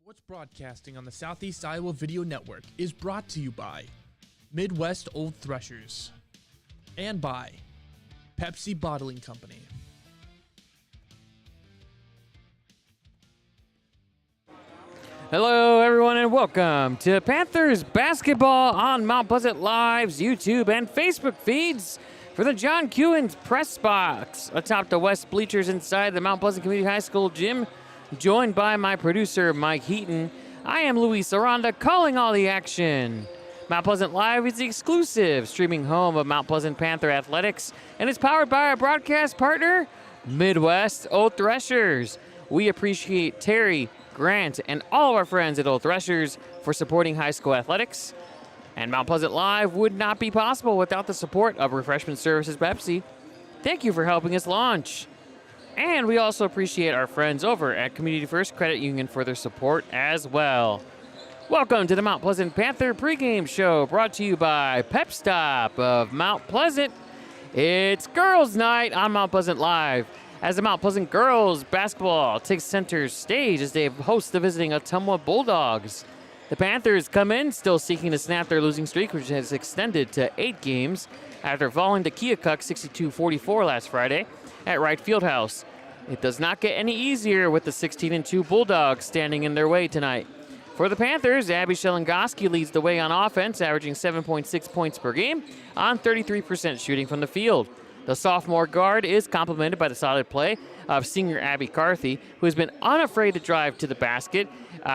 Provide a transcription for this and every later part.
What's broadcasting on the Southeast Iowa Video Network is brought to you by Midwest Old Threshers and by Pepsi Bottling Company. Hello, everyone, and welcome to Panthers basketball on Mount Pleasant Live's YouTube and Facebook feeds for the John Kuhn press box atop the west bleachers inside the Mount Pleasant Community High School gym. Joined by my producer, Mike Heaton, I am Luis Aranda calling all the action. Mount Pleasant Live is the exclusive streaming home of Mount Pleasant Panther Athletics and is powered by our broadcast partner, Midwest Old Threshers. We appreciate Terry, Grant, and all of our friends at Old Threshers for supporting high school athletics. And Mount Pleasant Live would not be possible without the support of Refreshment Services Pepsi. Thank you for helping us launch. And we also appreciate our friends over at Community First Credit Union for their support as well. Welcome to the Mount Pleasant Panther pregame show brought to you by Pep Stop of Mount Pleasant. It's Girls Night on Mount Pleasant Live as the Mount Pleasant girls basketball takes center stage as they host the visiting Ottumwa Bulldogs. The Panthers come in still seeking to snap their losing streak, which has extended to 8 games after falling to Keokuk 62-44 last Friday at Wright Fieldhouse. It does not get any easier with the 16-2 Bulldogs standing in their way tonight. For the Panthers, Abby Shelengoski leads the way on offense, averaging 7.6 points per game on 33% shooting from the field. The sophomore guard is complemented by the solid play of senior Abby Carthy, who has been unafraid to drive to the basket,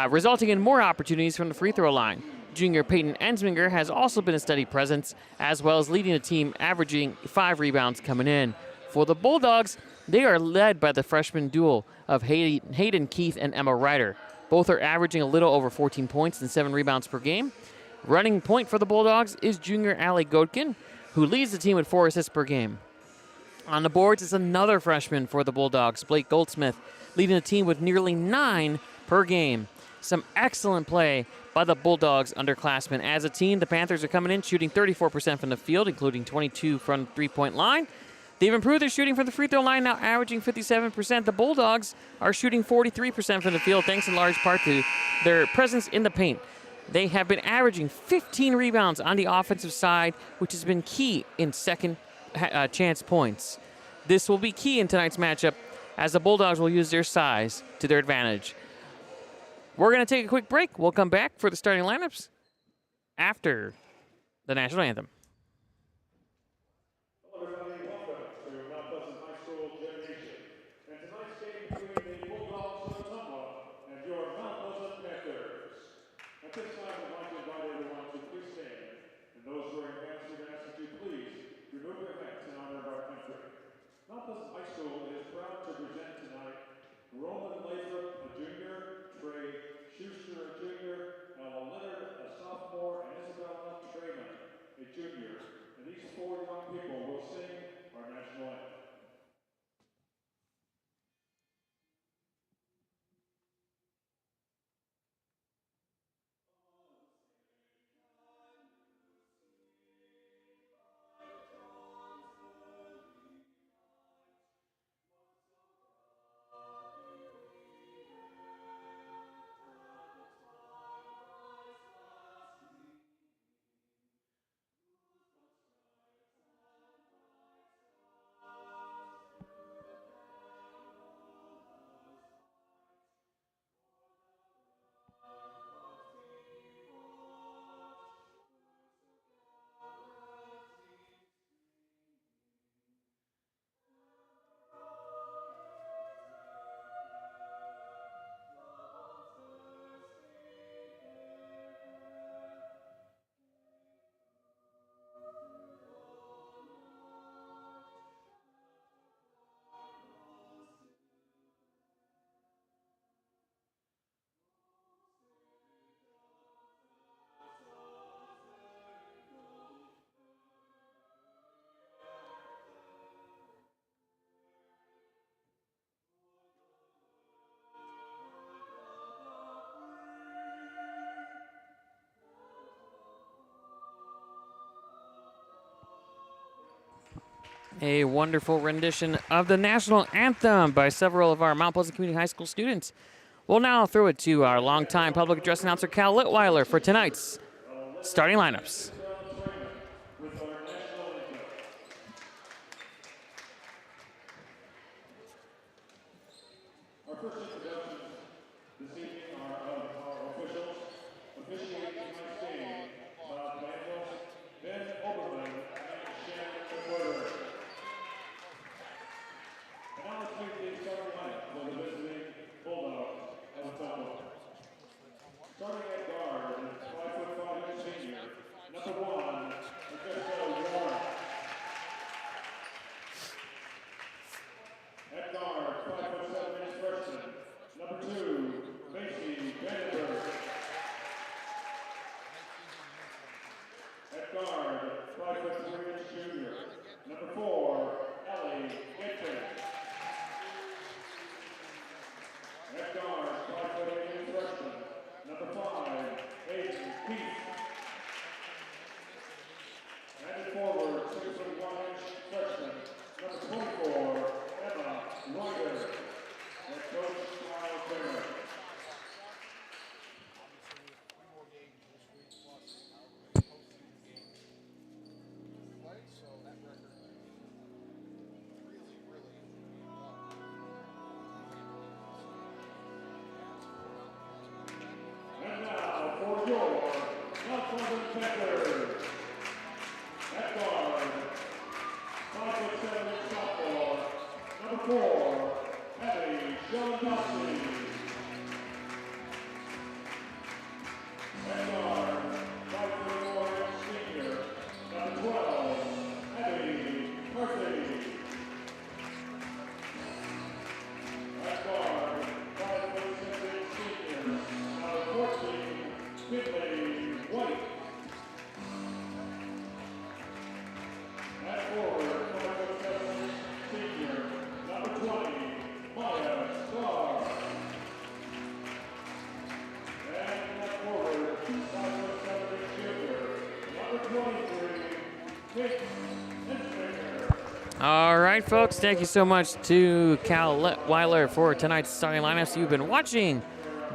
resulting in more opportunities from the free throw line. Junior Peyton Ensminger has also been a steady presence, as well as leading the team, averaging 5 rebounds coming in. For the Bulldogs, they are led by the freshman duo of Hayden Keith and Emma Ryder. Both are averaging a little over 14 points and 7 rebounds per game. Running point for the Bulldogs is junior Allie Godkin, who leads the team with 4 assists per game. On the boards is another freshman for the Bulldogs, Blake Goldsmith, leading the team with nearly 9 per game. Some excellent play by the Bulldogs underclassmen. As a team, the Panthers are coming in shooting 34% from the field, including 22 from the three-point line. They've improved their shooting from the free throw line, now averaging 57%. The Bulldogs are shooting 43% from the field, thanks in large part to their presence in the paint. They have been averaging 15 rebounds on the offensive side, which has been key in second chance points. This will be key in tonight's matchup, as the Bulldogs will use their size to their advantage. We're going to take a quick break. We'll come back for the starting lineups after the national anthem. A wonderful rendition of the national anthem by several of our Mount Pleasant Community High School students. We'll now throw it to our longtime public address announcer, Cal Litweiler, for tonight's starting lineups. All right, folks, thank you so much to Cal Litweiler for tonight's starting lineups. You've been watching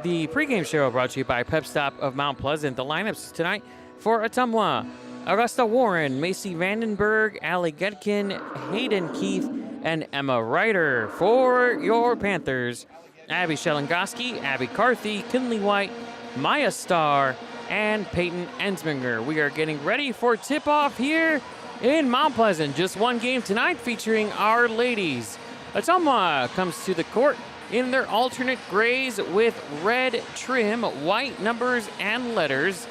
the pregame show brought to you by Pep Stop of Mount Pleasant. The lineups tonight for Ottumwa: Augusta Warren, Macy Vandenberg, Allie Getkin, Hayden Keith, and Emma Ryder. For your Panthers: Abby Shelengoski, Abby Carthy, Kinley White, Maya Starr, and Peyton Ensminger. We are getting ready for tip-off here in Mount Pleasant. Just one game tonight featuring our ladies. Ottumwa comes to the court in their alternate grays with red trim, white numbers and letters,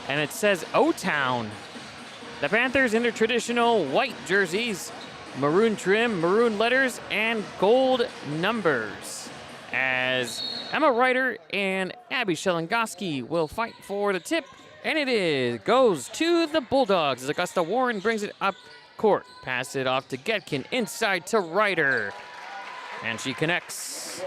and it says O-Town. The Panthers in their traditional white jerseys, maroon trim, maroon letters, and gold numbers. As Emma Ryder and Abby Shelengoski will fight for the tip, and it goes to the Bulldogs as Augusta Warren brings it up court. Pass it off to Getkin, inside to Ryder, and she connects.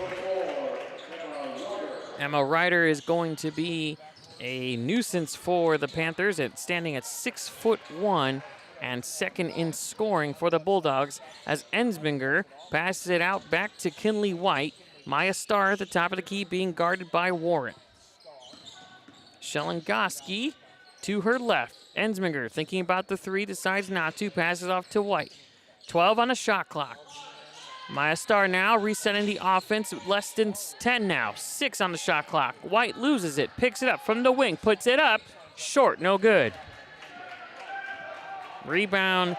Emma Ryder is going to be a nuisance for the Panthers, standing at 6'1" and second in scoring for the Bulldogs, as Ensminger passes it out back to Kinley White. Maya Starr at the top of the key being guarded by Warren. Shelengoski to her left. Ensminger thinking about the three, decides not to, passes off to White. 12 on the shot clock. Maya Starr now resetting the offense, less than 10 now. 6 on the shot clock. White loses it, picks it up from the wing, puts it up. Short, no good. Rebound,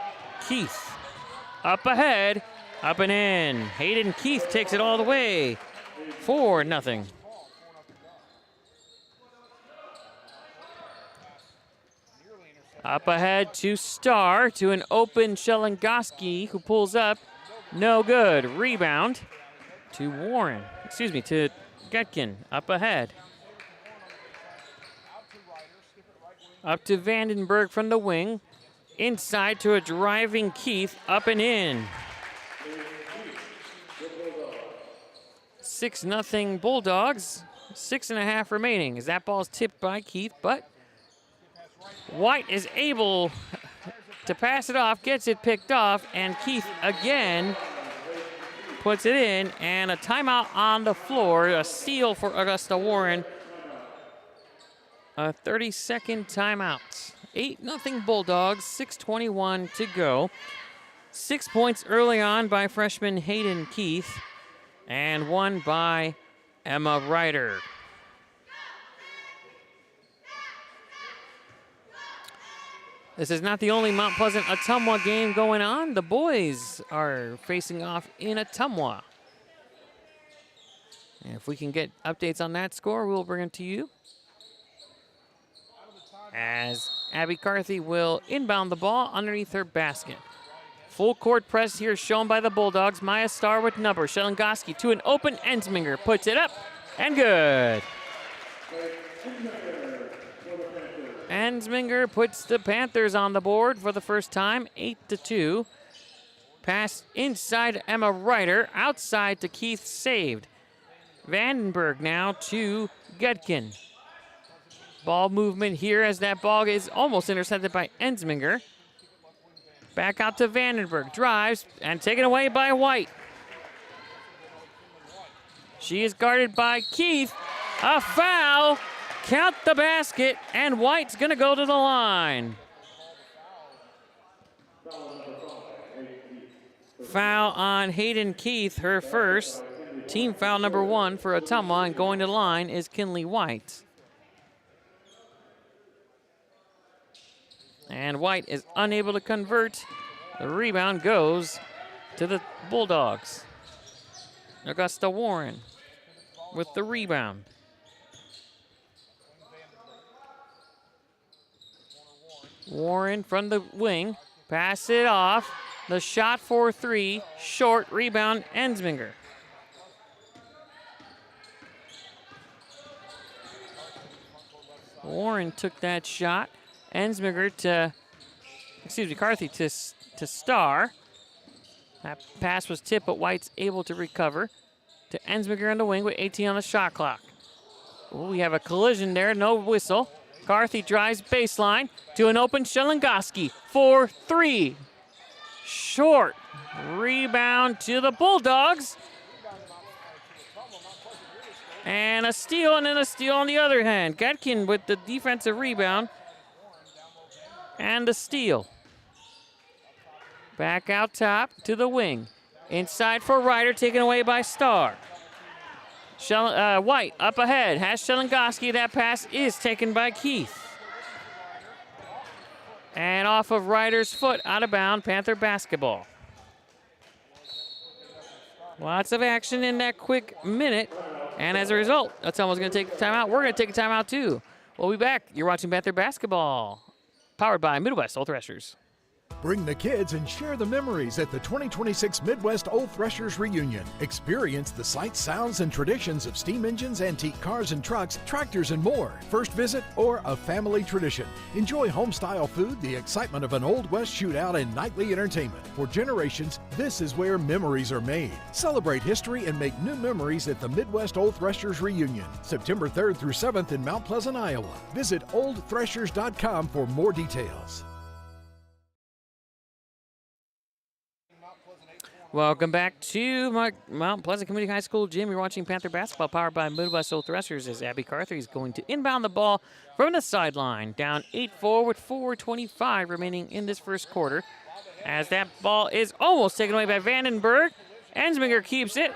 Keith. Up ahead, up and in. Hayden Keith takes it all the way. 4-0. Up ahead to Starr, to an open Shelengoski, who pulls up. No good. Rebound to Warren. To Getkin. Up ahead. Up to Vandenberg from the wing. Inside to a driving Keith. Up and in. 6-0 Bulldogs. 6.5 remaining as that ball's tipped by Keith, but White is able to pass it off, gets it picked off, and Keith again puts it in, and a timeout on the floor. A steal for Augusta Warren. A 30-second timeout. 8-0 Bulldogs, 6:21 to go. 6 points early on by freshman Hayden Keith, and 1 by Emma Ryder. This is not the only Mount Pleasant Ottumwa game going on. The boys are facing off in Ottumwa. And if we can get updates on that score, we'll bring them to you. As Abby Carthy will inbound the ball underneath her basket. Full court press here shown by the Bulldogs. Maya Starr with number. Shelengoski to an open Ensminger. Puts it up and good. Ensminger puts the Panthers on the board for the first time, 8-2. Pass inside Emma Ryder, outside to Keith, saved. Vandenberg now to Gutkin. Ball movement here as that ball is almost intercepted by Ensminger. Back out to Vandenberg, drives, and taken away by White. She is guarded by Keith. A foul. Count the basket, and White's going to go to the line. Foul on Hayden Keith, her first. Team foul number 1 for Ottumwa, and going to the line is Kinley White. And White is unable to convert. The rebound goes to the Bulldogs. Augusta Warren with the rebound. Warren from the wing, pass it off. The shot for 3, short, rebound, Ensminger. Warren took that shot. Ensminger Carthy to Starr. That pass was tipped, but White's able to recover. To Ensminger on the wing with 18 on the shot clock. Ooh, we have a collision there, no whistle. Carthy drives baseline to an open Shelengoski for 3. Short. Rebound to the Bulldogs. And a steal, and then a steal on the other hand. Gutkin with the defensive rebound. And the steal. Back out top to the wing. Inside for Ryder, taken away by Starr. White up ahead, has Shelengoski. That pass is taken by Keith. And off of Ryder's foot, out of bounds, Panther basketball. Lots of action in that quick minute. And as a result, Ottumwa's going to take the timeout. We're going to take a timeout too. We'll be back. You're watching Panther basketball, powered by Midwest Old Threshers. Bring the kids and share the memories at the 2026 Midwest Old Threshers Reunion. Experience the sights, sounds, and traditions of steam engines, antique cars and trucks, tractors, and more. First visit or a family tradition. Enjoy home-style food, the excitement of an Old West shootout, and nightly entertainment. For generations, this is where memories are made. Celebrate history and make new memories at the Midwest Old Threshers Reunion, September 3rd through 7th in Mount Pleasant, Iowa. Visit oldthreshers.com for more details. Welcome back to Mount Pleasant Community High School gym. You're watching Panther basketball, powered by Midwest Old Threshers, as Abby Carthy is going to inbound the ball from the sideline. Down 8-4 with 4:25 remaining in this first quarter. As that ball is almost taken away by Vandenberg. Ensminger keeps it.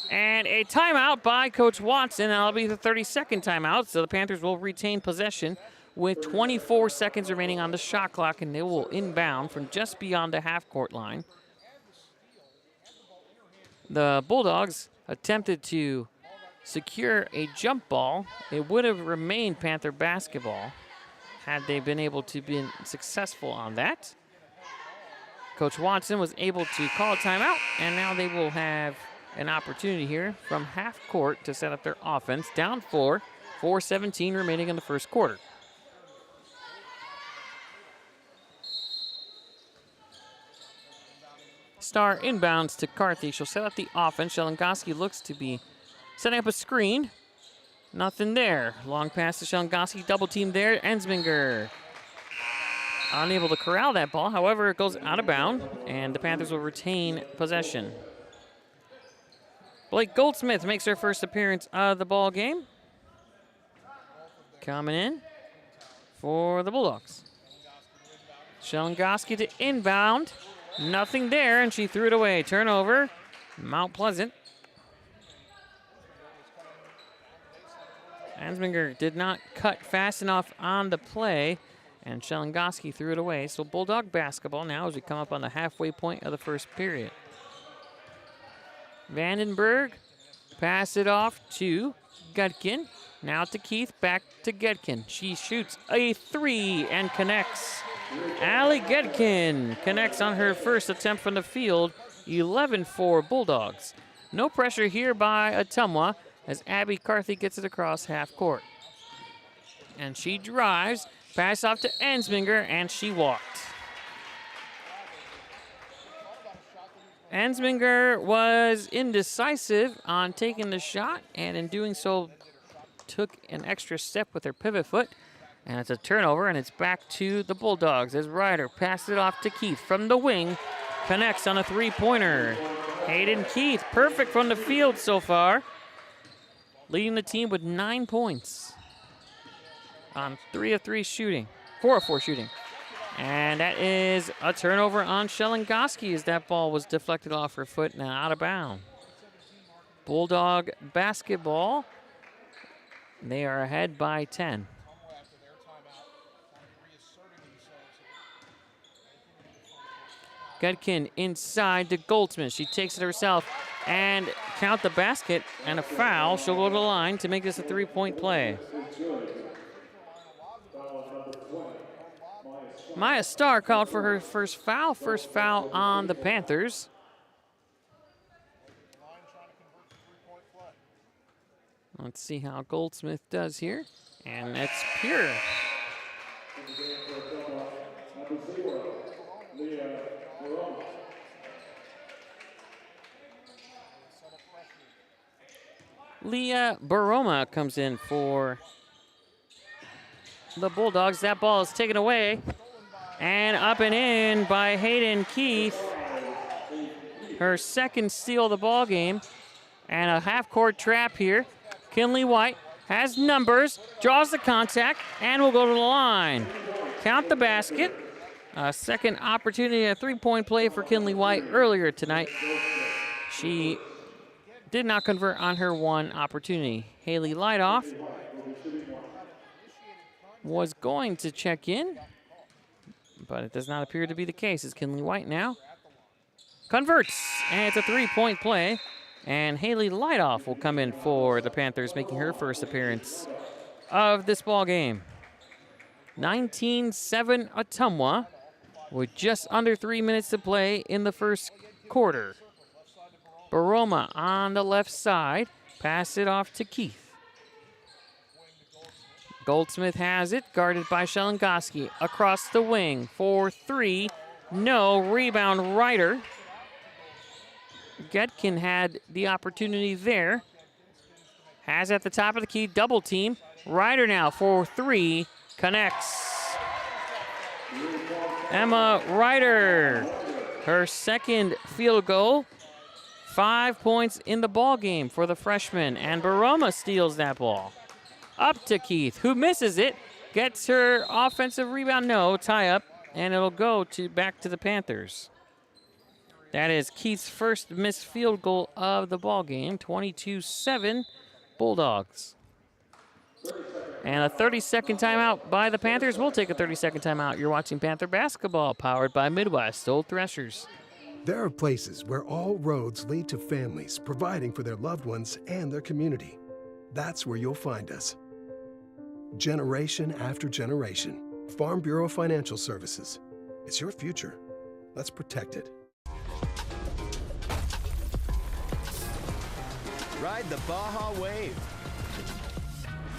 And a timeout by Coach Watson. That'll be the 32nd timeout, so the Panthers will retain possession with 24 seconds remaining on the shot clock, and they will inbound from just beyond the half-court line. The Bulldogs attempted to secure a jump ball. It would have remained Panther basketball had they been able to be successful on that. Coach Watson was able to call a timeout, and now they will have an opportunity here from half court to set up their offense. Down 4, 4:17 remaining in the first quarter. Starr inbounds to Carthy. She'll set up the offense. Shelengoski looks to be setting up a screen. Nothing there. Long pass to Shelengoski. Double team there. Ensminger unable to corral that ball. However, it goes out of bounds, and the Panthers will retain possession. Blake Goldsmith makes her first appearance of the ball game. Coming in for the Bulldogs. Shelengoski to inbound. Nothing there, and she threw it away. Turnover, Mount Pleasant. Ansminger did not cut fast enough on the play, and Shelengoski threw it away. So Bulldog basketball now as we come up on the halfway point of the first period. Vandenberg pass it off to Gutkin. Now to Keith, back to Gutkin. She shoots a 3 and connects. Allie Gutkin connects on her first attempt from the field. 11-4 Bulldogs. No pressure here by Ottumwa as Abby Carthy gets it across half court. And she drives, pass off to Ansminger, and she walked. Ansminger was indecisive on taking the shot, and in doing so took an extra step with her pivot foot. And it's a turnover, and it's back to the Bulldogs as Ryder passes it off to Keith from the wing. Connects on a three-pointer. Hayden Keith, perfect from the field so far. Leading the team with 9 points on 3 of 3 shooting, 4 of 4 shooting. And that is a turnover on Shelengoski as that ball was deflected off her foot and out of bounds. Bulldog basketball. They are ahead by 10. Gutkin inside to Goldsmith. She takes it herself and count the basket and a foul. She'll go to the line to make this a three-point play. Maya Starr called for her first foul on the Panthers. Let's see how Goldsmith does here. And that's pure. Leah Baroma comes in for the Bulldogs. That ball is taken away and up and in by Hayden Keith. Her second steal of the ball game, and a half-court trap here. Kinley White has numbers, draws the contact, and will go to the line. Count the basket. A second opportunity, a three-point play for Kinley White earlier tonight. She did not convert on her one opportunity. Haley Lightoff was going to check in, but it does not appear to be the case. It's Kinley White now. Converts, and it's a three-point play. And Haley Lightoff will come in for the Panthers, making her first appearance of this ball game. 19-7 Ottumwa with just under 3 minutes to play in the first quarter. Baroma on the left side. Pass it off to Keith. Goldsmith has it, guarded by Shelengoski. Across the wing for 3. No. Rebound Ryder. Gutkin had the opportunity there. Has at the top of the key, double team. Ryder now for 3, connects. Emma Ryder, her second field goal. 5 points in the ball game for the freshman, and Baroma steals that ball. Up to Keith, who misses it, gets her offensive rebound, no, tie up, and it'll go back to the Panthers. That is Keith's first missed field goal of the ball game. 22-7 Bulldogs. And a 30-second timeout by the Panthers. We'll take a 30-second timeout. You're watching Panther basketball, powered by Midwest Old Threshers. There are places where all roads lead to families providing for their loved ones and their community. That's where you'll find us. Generation after generation. Farm Bureau Financial Services. It's your future. Let's protect it. Ride the Baja Wave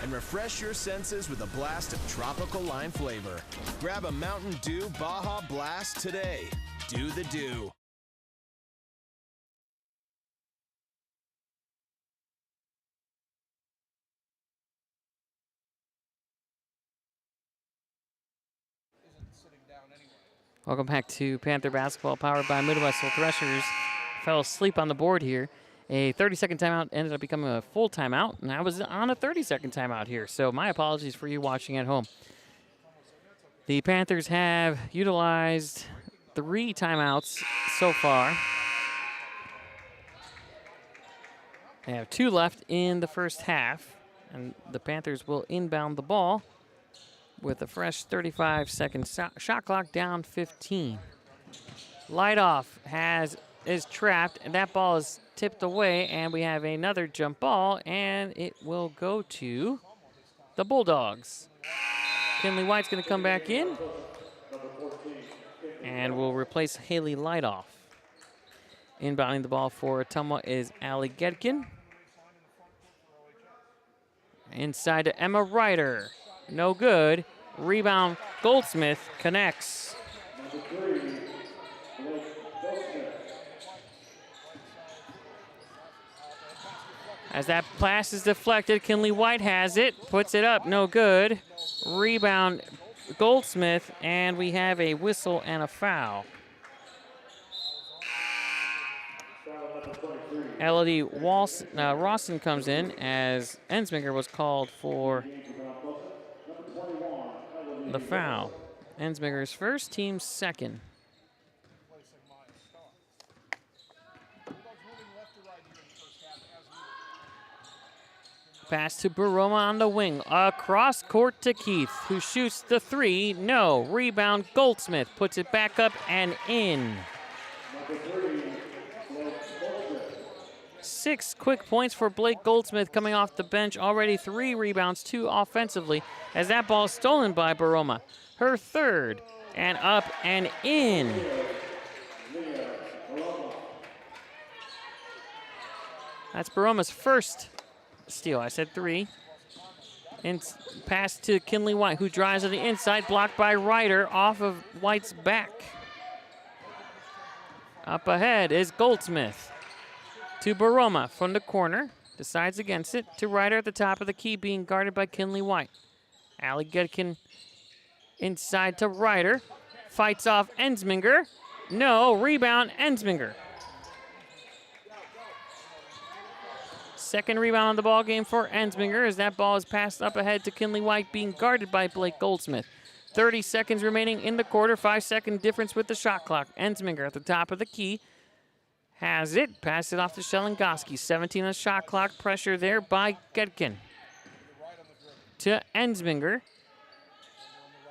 and refresh your senses with a blast of tropical lime flavor. Grab a Mountain Dew Baja Blast today. Do the Dew. Welcome back to Panther basketball, powered by Midwest Old Threshers. Fell asleep on the board here. A 30-second timeout ended up becoming a full timeout, and I was on a 30-second timeout here. So my apologies for you watching at home. The Panthers have utilized 3 timeouts so far. They have 2 left in the first half, and the Panthers will inbound the ball with a fresh 35-second shot clock, down 15. Lightoff is trapped, and that ball is tipped away, and we have another jump ball, and it will go to the Bulldogs. Kinley White's going to come back in, and will replace Haley Lightoff. Inbounding the ball for Ottumwa is Allie Gedkin. Inside to Emma Ryder. No good. Rebound, Goldsmith connects. As that pass is deflected, Kinley White has it, puts it up, no good. Rebound, Goldsmith, and we have a whistle and a foul. Elodie Rawson comes in as Ensminger was called for the foul. Ensminger's first, team's second. Pass to Baroma on the wing. Across court to Keith, who shoots the 3. No. Rebound, Goldsmith puts it back up and in. 6 quick points for Blake Goldsmith coming off the bench. Already 3 rebounds, 2 offensively, as that ball is stolen by Baroma. Her third, and up and in. That's Baroma's first steal. I said 3. And pass to Kinley White, who drives on the inside, blocked by Ryder off of White's back. Up ahead is Goldsmith. To Baroma from the corner, decides against it, to Ryder at the top of the key, being guarded by Kinley White. Allie Gedkin inside to Ryder, fights off Ensminger. No, rebound, Ensminger. Second rebound on the ball game for Ensminger as that ball is passed up ahead to Kinley White, being guarded by Blake Goldsmith. 30 seconds remaining in the quarter, 5-second difference with the shot clock. Ensminger at the top of the key. Has it, pass it off to Shelengoski. 17 on the shot clock, pressure there by Gedkin. To Ensminger.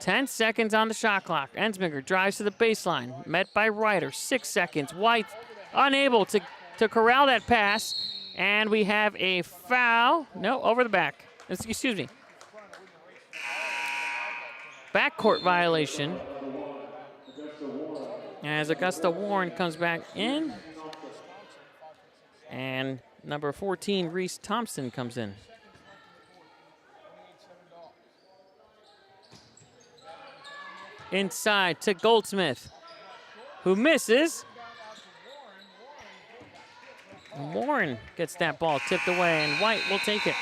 10 seconds on the shot clock. Ensminger drives to the baseline, met by Ryder. 6 seconds. White unable to corral that pass, and we have a foul. No, over the back. Excuse me. Backcourt violation. As Augusta Warren comes back in. And number 14, Reese Thompson, comes in. Inside to Goldsmith, who misses. Warren gets that ball tipped away, and White will take it.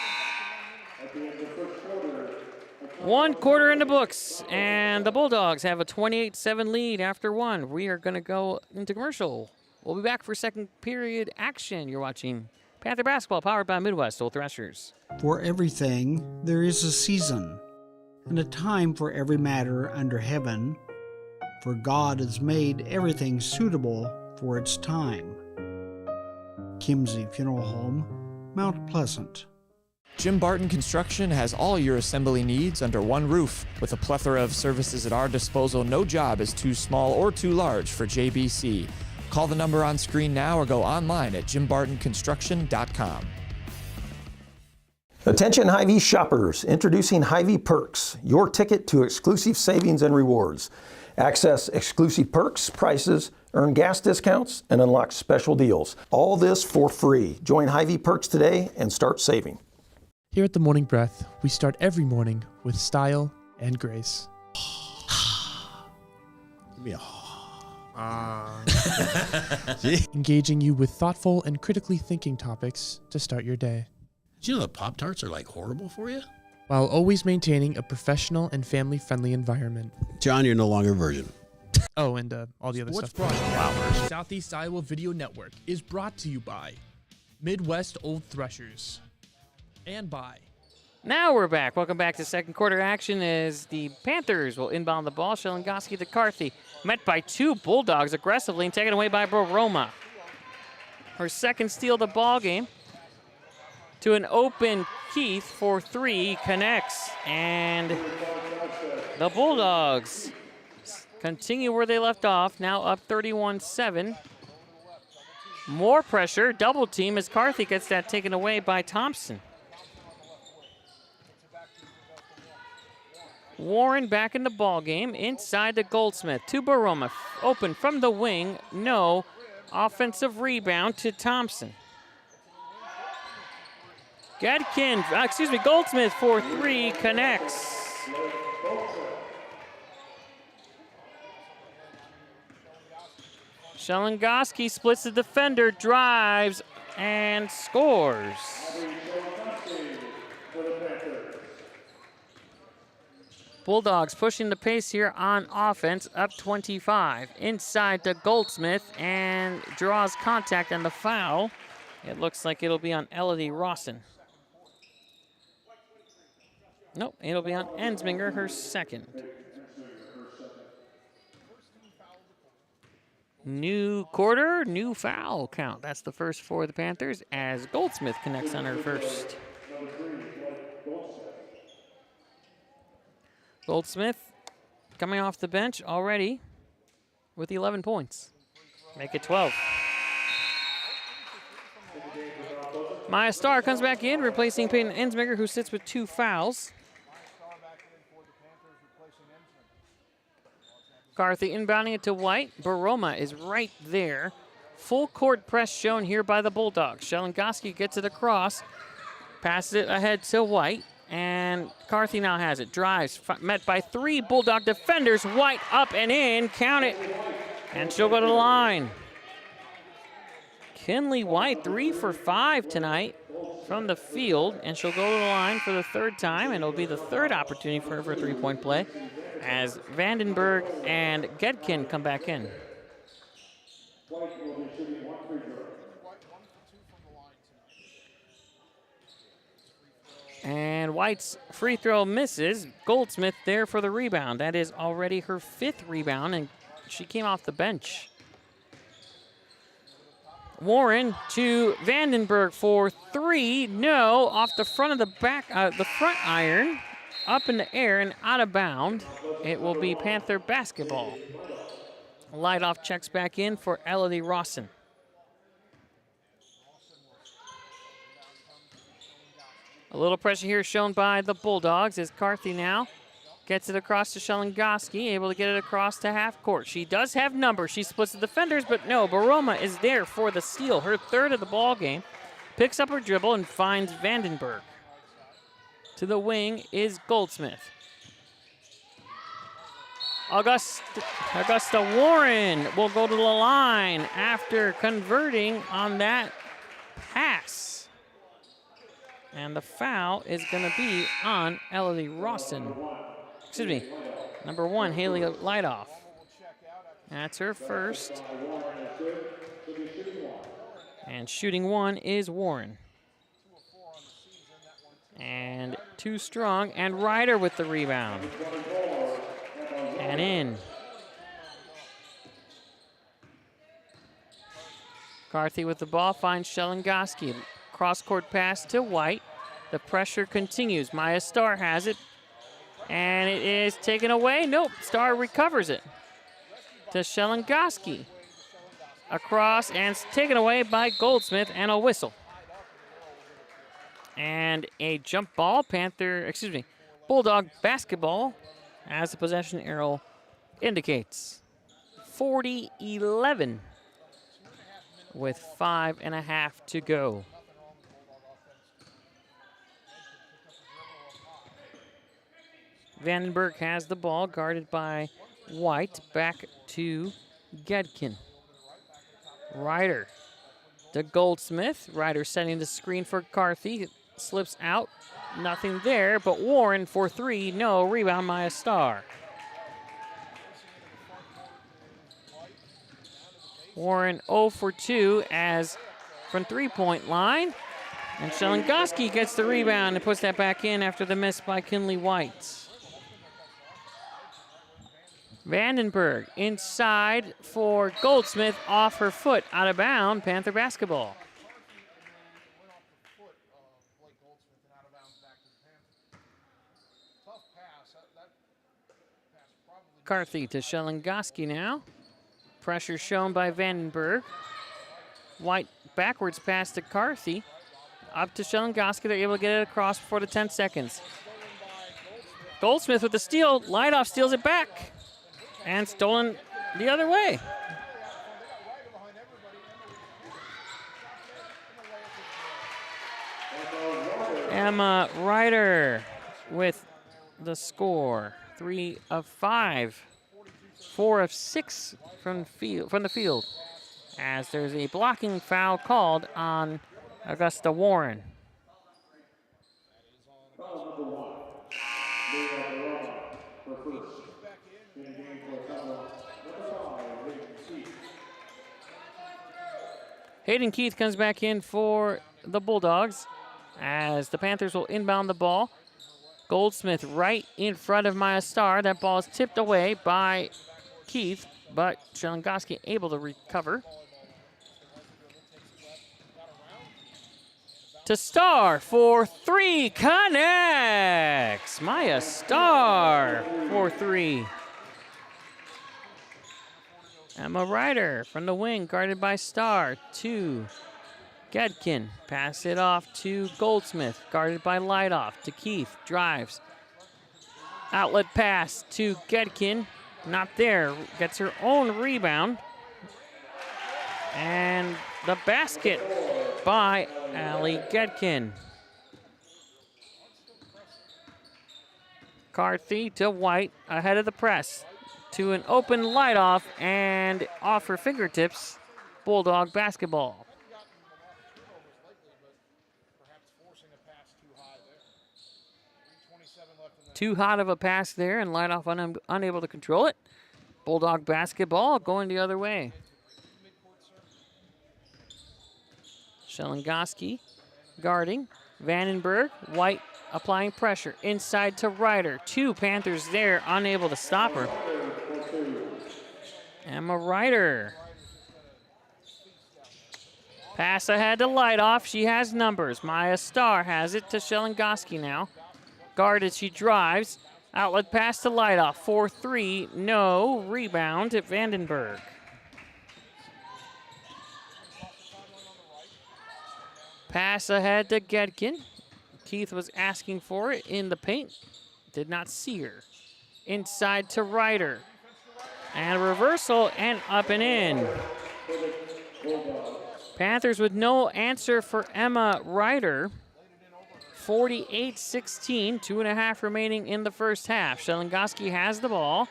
1 quarter in the books, and the Bulldogs have a 28-7 lead after 1. We are going to go into commercial. We'll be back for second period action. You're watching Panther Basketball, powered by Midwest Old Threshers. For everything, there is a season, and a time for every matter under heaven, for God has made everything suitable for its time. Kimsey Funeral Home, Mount Pleasant. Jim Barton Construction has all your assembly needs under one roof. With a plethora of services at our disposal, no job is too small or too large for JBC. Call the number on screen now or go online at jimbartonconstruction.com. Attention Hy-Vee shoppers, introducing Hy-Vee Perks, your ticket to exclusive savings and rewards. Access exclusive perks, prices, earn gas discounts, and unlock special deals. All this for free. Join Hy-Vee Perks today and start saving. Here at The Morning Breath, we start every morning with style and grace. Engaging you with thoughtful and critically thinking topics to start your day. Do you know that Pop-Tarts are like horrible for you? While always maintaining a professional and family-friendly environment. John, you're no longer a virgin. Oh, and all the other Sports stuff. bra. Southeast Iowa Video Network is brought to you by Midwest Old Threshers. And by Now we're back. Welcome back to second quarter action as the Panthers will inbound the ball. Shellingoski to Carthy. Met by two Bulldogs aggressively and taken away by Baroma. Her second steal of the ball game. To an open Keith for three. Connects. And the Bulldogs continue where they left off. Now up 31-7. More pressure. Double team as Carthy gets that taken away by Thompson. Warren back in the ball game inside the Goldsmith to Baroma. Open from the wing. No. Offensive rebound to Thompson. Goldsmith for three. Connects. Shellingoski splits the defender, drives, and scores. Bulldogs pushing the pace here on offense, up 25. Inside to Goldsmith and draws contact on the foul. It looks like it'll be on Elodie Rawson. Nope, it'll be on Ensminger, her second. New quarter, new foul count. That's the first for the Panthers as Goldsmith connects on her first. Goldsmith coming off the bench already with 11 points. Make it 12. Maya Starr comes back in, replacing Peyton Ensminger, who sits with 2 fouls. Carthy inbounding it to White. Baroma is right there. Full court press shown here by the Bulldogs. Shellingoski gets it across, passes it ahead to White. And Carthy now has it. Drives, met by 3 Bulldog defenders. White up and in. Count it. And she'll go to the line. Kinley White, 3 for 5 tonight from the field. And she'll go to the line for the 3rd time. And it'll be the 3rd opportunity for her for 3-point play as Vandenberg and Gedkin come back in. And White's free throw misses. Goldsmith there for the rebound. That is already her 5th rebound, and she came off the bench. Warren to Vandenberg for 3. No, off the front of the front iron, up in the air and out of bound. It will be Panther basketball. Lightoff checks back in for Elodie Rawson. A little pressure here shown by the Bulldogs as Carthy now gets it across to Shellingoski, able to get it across to half court. She does have numbers. She splits the defenders, but no, Baroma is there for the steal, her 3rd of the ball game. Picks up her dribble and finds Vandenberg. To the wing is Goldsmith. Augusta Warren will go to the line after converting on that pass. And the foul is going to be on Elodie Rawson. Excuse me, number 1, Haley Lightoff. That's her first. And shooting 1 is Warren. And 2 strong, and Ryder with the rebound. And in. Carthy with the ball finds Shellingoski. Cross-court pass to White. The pressure continues. Maya Starr has it. And it is taken away. Nope, Starr recovers it. To Shellingoski. Across and taken away by Goldsmith and a whistle. And a jump ball. Bulldog basketball as the possession arrow indicates. 40-11 with 5.5 to go. Vandenberg has the ball, guarded by White. Back to Gedkin. Ryder to Goldsmith. Ryder setting the screen for Carthy. Slips out. Nothing there, but Warren for 3. No. Rebound, Maya Starr. Warren 0 for 2 as from three-point line. And Shelengoski gets the rebound and puts that back in after the miss by Kinley White. Vandenberg inside for Goldsmith, off her foot, out of bounds, Panther basketball. Carthy to Shelengoski now. Pressure shown by Vandenberg. White backwards pass to Carthy. Up to Shelengoski. They're able to get it across before the 10 seconds. Goldsmith with the steal. Lightoff steals it back. And stolen the other way. Emma Ryder with the score. 3 of 5. 4 of 6 from the field. As there's a blocking foul called on Augusta Warren. Hayden Keith comes back in for the Bulldogs as the Panthers will inbound the ball. Goldsmith right in front of Maya Starr. That ball is tipped away by Keith, but Shelengoski able to recover. To Starr for 3, connects. Maya Starr for 3. Emma Ryder from the wing, guarded by Starr, to Gedkin. Pass it off to Goldsmith, guarded by Lightoff, to Keith, drives. Outlet pass to Gedkin, not there, gets her own rebound. And the basket by Allie Gedkin. Carthy to White, ahead of the press. To an open Lightoff, and off her fingertips, Bulldog basketball. Too hot of a pass there, and Lightoff unable to control it. Bulldog basketball going the other way. Shelengoski guarding. Vandenberg, White applying pressure. Inside to Ryder. 2 Panthers there, unable to stop her. Emma Ryder. Pass ahead to Lightoff. She has numbers. Maya Starr has it to Shelengoski now. Guarded, she drives. Outlet pass to Lightoff. 4-3, no. Rebound at Vandenberg. Pass ahead to Gedkin. Keith was asking for it in the paint. Did not see her. Inside to Ryder. And a reversal and up and in. Panthers with no answer for Emma Ryder. 48-16, 2.5 remaining in the first half. Shelengoski has the ball.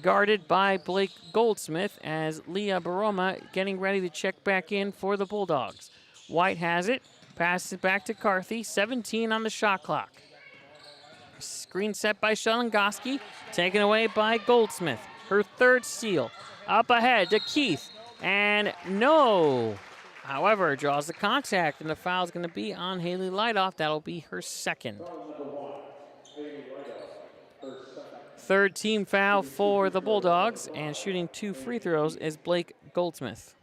Guarded by Blake Goldsmith as Leah Baroma getting ready to check back in for the Bulldogs. White has it. Passes it back to Carthy. 17 on the shot clock. Screen set by Shelengoski. Taken away by Goldsmith. Her third steal. Up ahead to Keith. And no. However, draws the contact, and the foul is going to be on Haley Lightoff. That'll be her second. Third team foul for the Bulldogs, and shooting 2 free throws is Blake Goldsmith.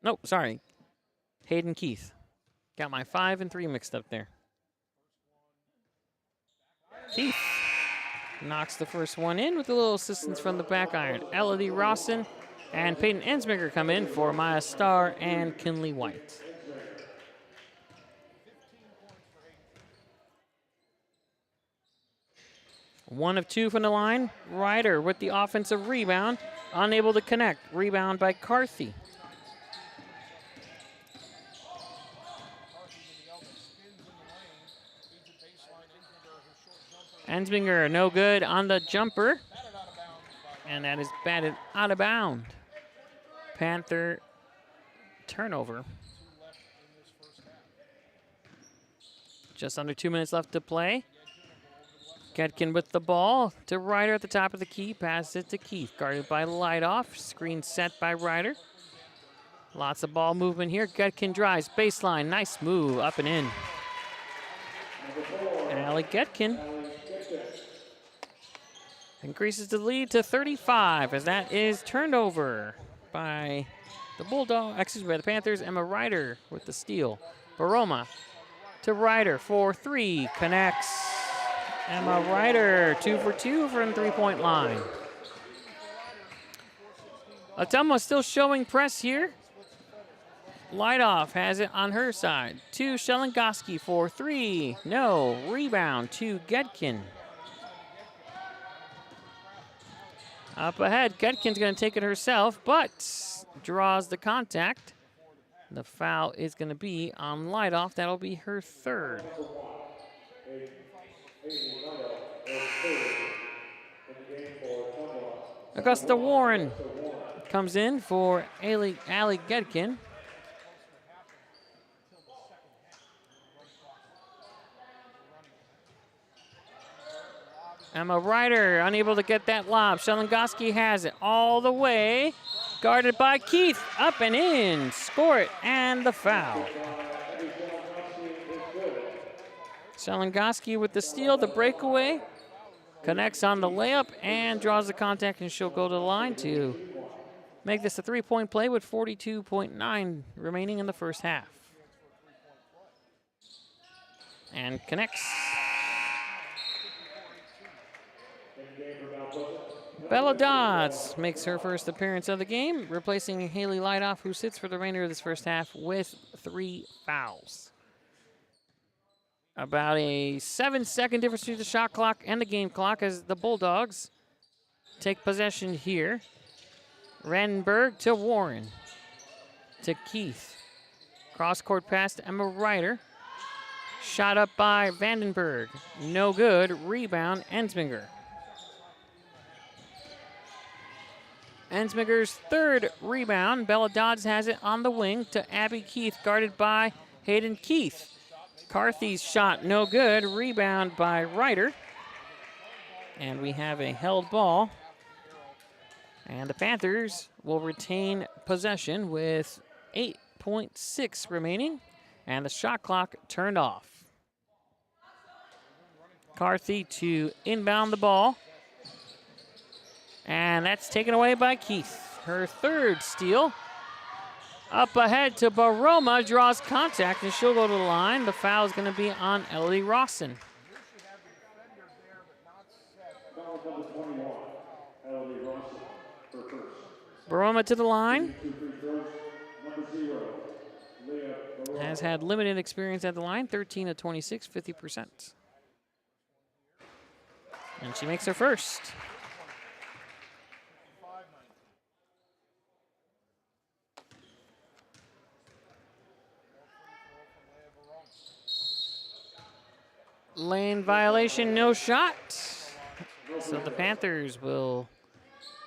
Nope, sorry. Hayden Keith. Got my 5 and 3 mixed up there. Keith knocks the first one in with a little assistance from the back iron. Elodie Rawson and Peyton Ensminger come in for Maya Starr and Kinley White. One of 2 from the line. Ryder with the offensive rebound. Unable to connect. Rebound by Carthy. Ensminger no good on the jumper. And that is batted out of bounds. Panther turnover. Just under 2 minutes left to play. Gedkin with the ball to Ryder at the top of the key. Passes it to Keith. Guarded by Lightoff. Screen set by Ryder. Lots of ball movement here. Getkin drives, baseline, nice move, up and in. Allie Getkin increases the lead to 35 as that is turned over by the by the Panthers. Emma Ryder with the steal. Baroma to Ryder for 3, connects. Emma Ryder, 2 for 2 from the three-point line. Ottumwa still showing press here. Lightoff has it on her side. To Shelengoski for 3. No. Rebound to Getkin. Up ahead, Getkin's going to take it herself, but draws the contact. The foul is going to be on Lightoff. That'll be her 3rd. Augusta Warren comes in for Allie Getkin. Emma Ryder unable to get that lob. Shelengoski has it all the way. Guarded by Keith. Up and in. Score it and the foul. Shelengoski with the steal, the breakaway. Connects on the layup and draws the contact, and she'll go to the line to make this a 3-point play with 42.9 remaining in the first half. And connects. Bella Dodds makes her first appearance of the game, replacing Haley Lightoff, who sits for the remainder of this first half with 3 fouls. About a 7-second difference between the shot clock and the game clock as the Bulldogs take possession here. Randenberg to Warren. To Keith. Cross-court pass to Emma Ryder. Shot up by Vandenberg. No good. Rebound, Ensminger. Ensminger's 3rd rebound. Bella Dodds has it on the wing to Abby Keith, guarded by Hayden Keith. Carthy's shot no good. Rebound by Ryder. And we have a held ball. And the Panthers will retain possession with 8.6 remaining. And the shot clock turned off. Carthy to inbound the ball. And that's taken away by Keith. Her 3rd steal. Up ahead to Baroma, draws contact, and she'll go to the line. The foul is going to be on Elodie Rawson. Baroma to the line. Has had limited experience at the line, 13 of 26, 50%. And she makes her first. Lane violation, no shot. So the Panthers will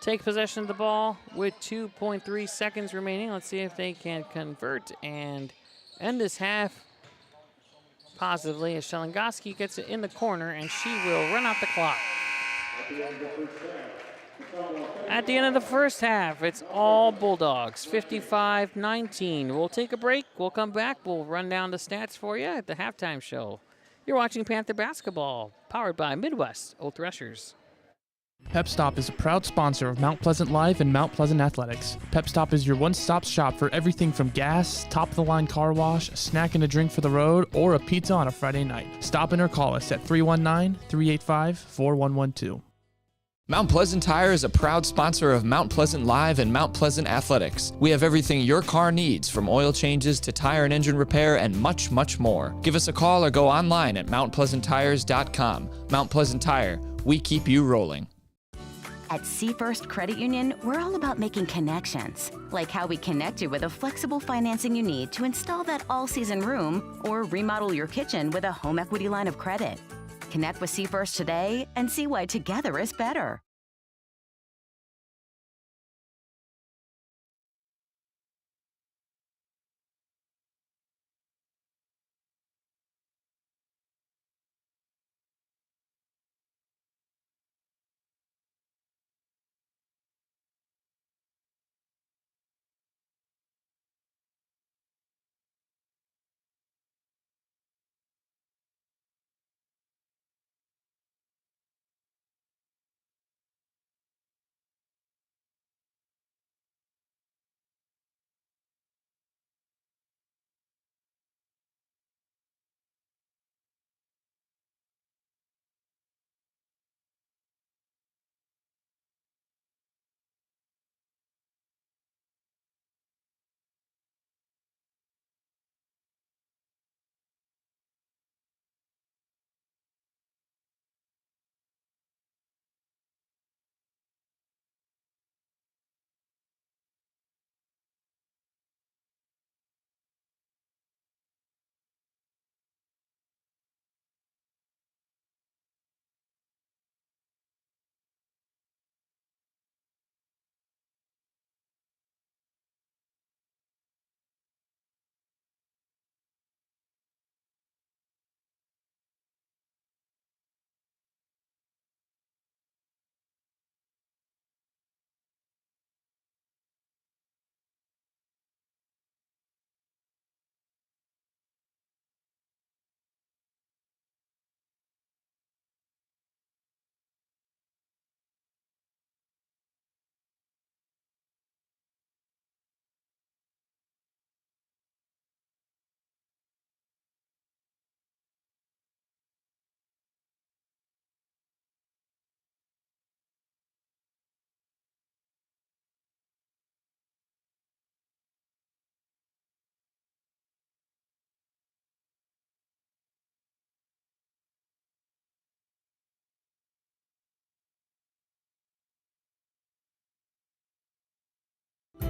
take possession of the ball with 2.3 seconds remaining. Let's see if they can convert and end this half positively as Shelengoski gets it in the corner, and she will run out the clock. At the end of the first half, it's all Bulldogs, 55-19. We'll take a break. We'll come back. We'll run down the stats for you at the halftime show. You're watching Panther Basketball, powered by Midwest Old Threshers. Pep Stop is a proud sponsor of Mount Pleasant Live and Mount Pleasant Athletics. Pep Stop is your one-stop shop for everything from gas, top-of-the-line car wash, a snack and a drink for the road, or a pizza on a Friday night. Stop in or call us at 319-385-4112. Mount Pleasant Tire is a proud sponsor of Mount Pleasant Live and Mount Pleasant Athletics. We have everything your car needs, from oil changes to tire and engine repair and much, much more. Give us a call or go online at mountpleasanttires.com. Mount Pleasant Tire, we keep you rolling. At Seafirst Credit Union, we're all about making connections, like how we connect you with a flexible financing you need to install that all-season room or remodel your kitchen with a home equity line of credit. Connect with Seafirst today and see why together is better.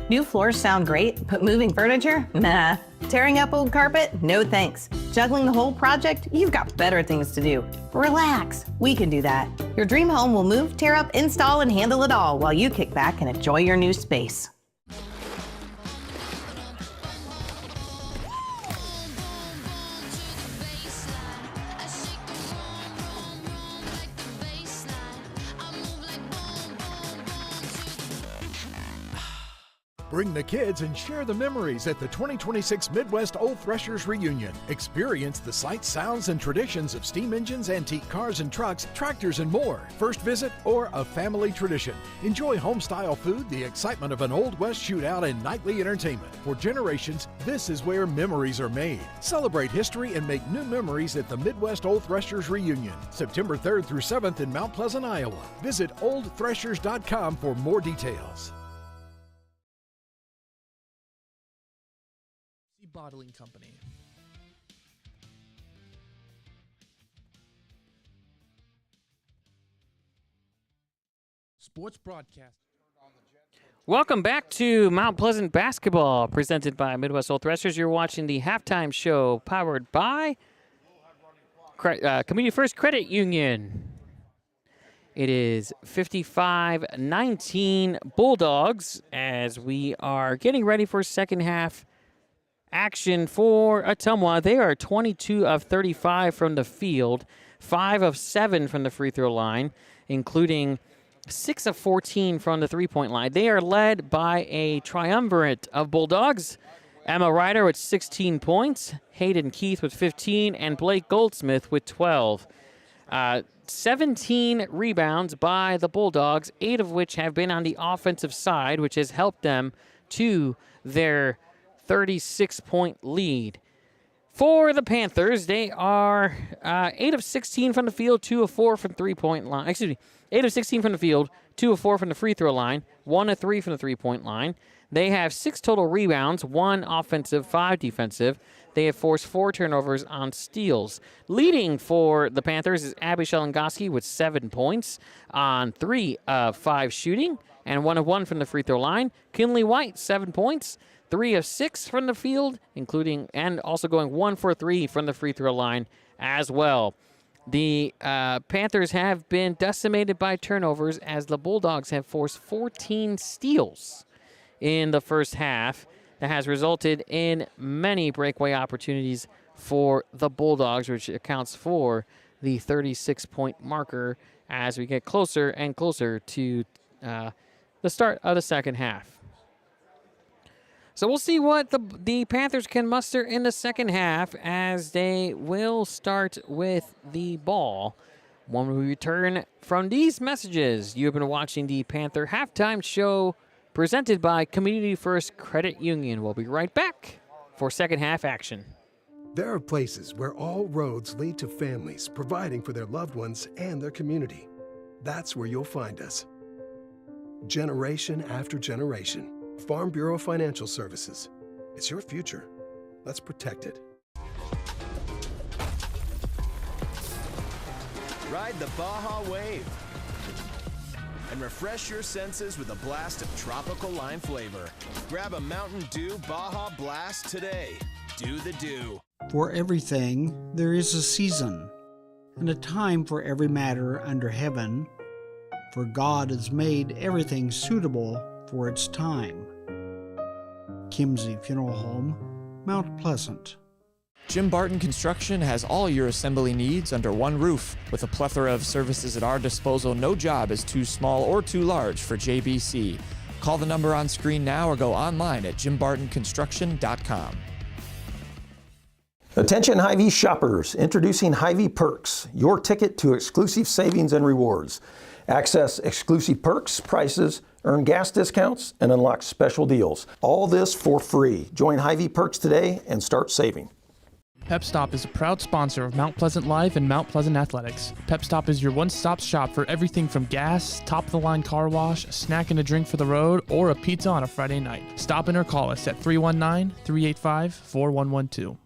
New floors sound great, but moving furniture? Nah. Tearing up old carpet? No thanks. Juggling the whole project? You've got better things to do. Relax. We can do that. Your dream home will move, tear up, install, and handle it all while you kick back and enjoy your new space. Bring the kids and share the memories at the 2026 Midwest Old Threshers Reunion. Experience the sights, sounds, and traditions of steam engines, antique cars and trucks, tractors, and more. First visit or a family tradition. Enjoy home-style food, the excitement of an Old West shootout, and nightly entertainment. For generations, this is where memories are made. Celebrate history and make new memories at the Midwest Old Threshers Reunion, September 3rd through 7th in Mount Pleasant, Iowa. Visit oldthreshers.com for more details. Bottling Company. Sports broadcast. Welcome back to Mount Pleasant Basketball, presented by Midwest Old Threshers. You're watching the halftime show powered by Community First Credit Union. It is 55-19 Bulldogs as we are getting ready for second half action for Ottumwa. They are 22 of 35 from the field, 5 of 7 from the free throw line, including 6 of 14 from the three-point line. They are led by a triumvirate of Bulldogs. Emma Ryder with 16 points, Hayden Keith with 15, and Blake Goldsmith with 12. 17 rebounds by the Bulldogs, 8 of which have been on the offensive side, which has helped them to their 36-point lead. For the Panthers, they are 8 of 16 from the field, 2 of 4 from 3-point line. 8 of 16 from the field, 2 of 4 from the free throw line, 1 of 3 from the three-point line. They have 6 total rebounds, 1 offensive, 5 defensive. They have forced 4 turnovers on steals. Leading for the Panthers is Abby Shelengoski with 7 points on 3 of 5 shooting and 1 of 1 from the free throw line. Kinley White, 7 points. 3 of 6 from the field, including and also going 1 for 3 from the free throw line as well. The Panthers have been decimated by turnovers as the Bulldogs have forced 14 steals in the first half. That has resulted in many breakaway opportunities for the Bulldogs, which accounts for the 36-point marker as we get closer and closer to the start of the second half. So we'll see what the Panthers can muster in the second half as they will start with the ball. When we return from these messages, you have been watching the Panther Halftime Show presented by Community First Credit Union. We'll be right back for second half action. There are places where all roads lead to families providing for their loved ones and their community. That's where you'll find us. Generation after generation. Farm Bureau Financial Services. It's your future. Let's protect it. Ride the Baja Wave and refresh your senses with a blast of tropical lime flavor. Grab a Mountain Dew Baja Blast today. Do the Dew. For everything, there is a season, and a time for every matter under heaven, for God has made everything suitable for its time. Kimsey Funeral Home, Mount Pleasant. Jim Barton Construction has all your assembly needs under one roof. With a plethora of services at our disposal, no job is too small or too large for JBC. Call the number on screen now or go online at jimbartonconstruction.com. Attention Hy-Vee shoppers, introducing Hy-Vee Perks, your ticket to exclusive savings and rewards. Access exclusive perks, prices, earn gas discounts, and unlock special deals. All this for free. Join Hy-Vee Perks today and start saving. Pep Stop is a proud sponsor of Mount Pleasant Live and Mount Pleasant Athletics. Pep Stop is your one-stop shop for everything from gas, top-of-the-line car wash, a snack and a drink for the road, or a pizza on a Friday night. Stop in or call us at 319-385-4112.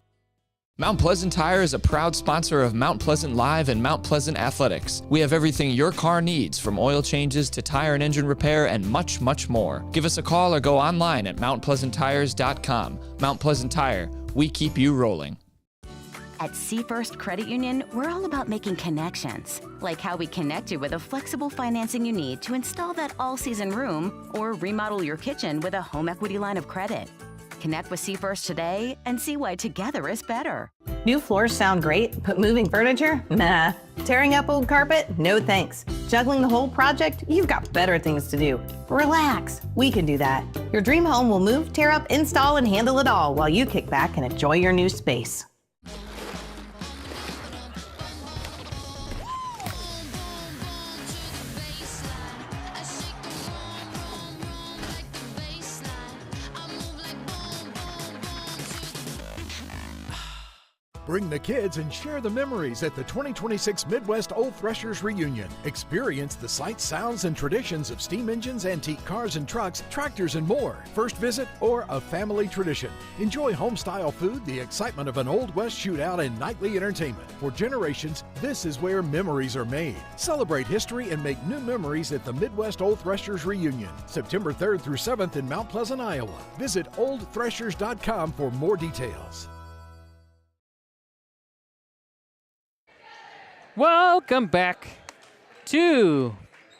Mount Pleasant Tire is a proud sponsor of Mount Pleasant Live and Mount Pleasant Athletics. We have everything your car needs, from oil changes to tire and engine repair and much, much more. Give us a call or go online at mountpleasanttires.com. Mount Pleasant Tire, we keep you rolling. At First Credit Union, we're all about making connections, like how we connect you with a flexible financing you need to install that all-season room or remodel your kitchen with a home equity line of credit. Connect with First today and see why together is better. New floors sound great, but moving furniture? Nah. Tearing up old carpet? No thanks. Juggling the whole project? You've got better things to do. Relax. We can do that. Your dream home will move, tear up, install, and handle it all while you kick back and enjoy your new space. Bring the kids and share the memories at the 2026 Midwest Old Threshers Reunion. Experience the sights, sounds, and traditions of steam engines, antique cars and trucks, tractors, and more. First visit or a family tradition. Enjoy home-style food, the excitement of an Old West shootout, and nightly entertainment. For generations, this is where memories are made. Celebrate history and make new memories at the Midwest Old Threshers Reunion, September 3rd through 7th in Mount Pleasant, Iowa. Visit oldthreshers.com for more details. Welcome back to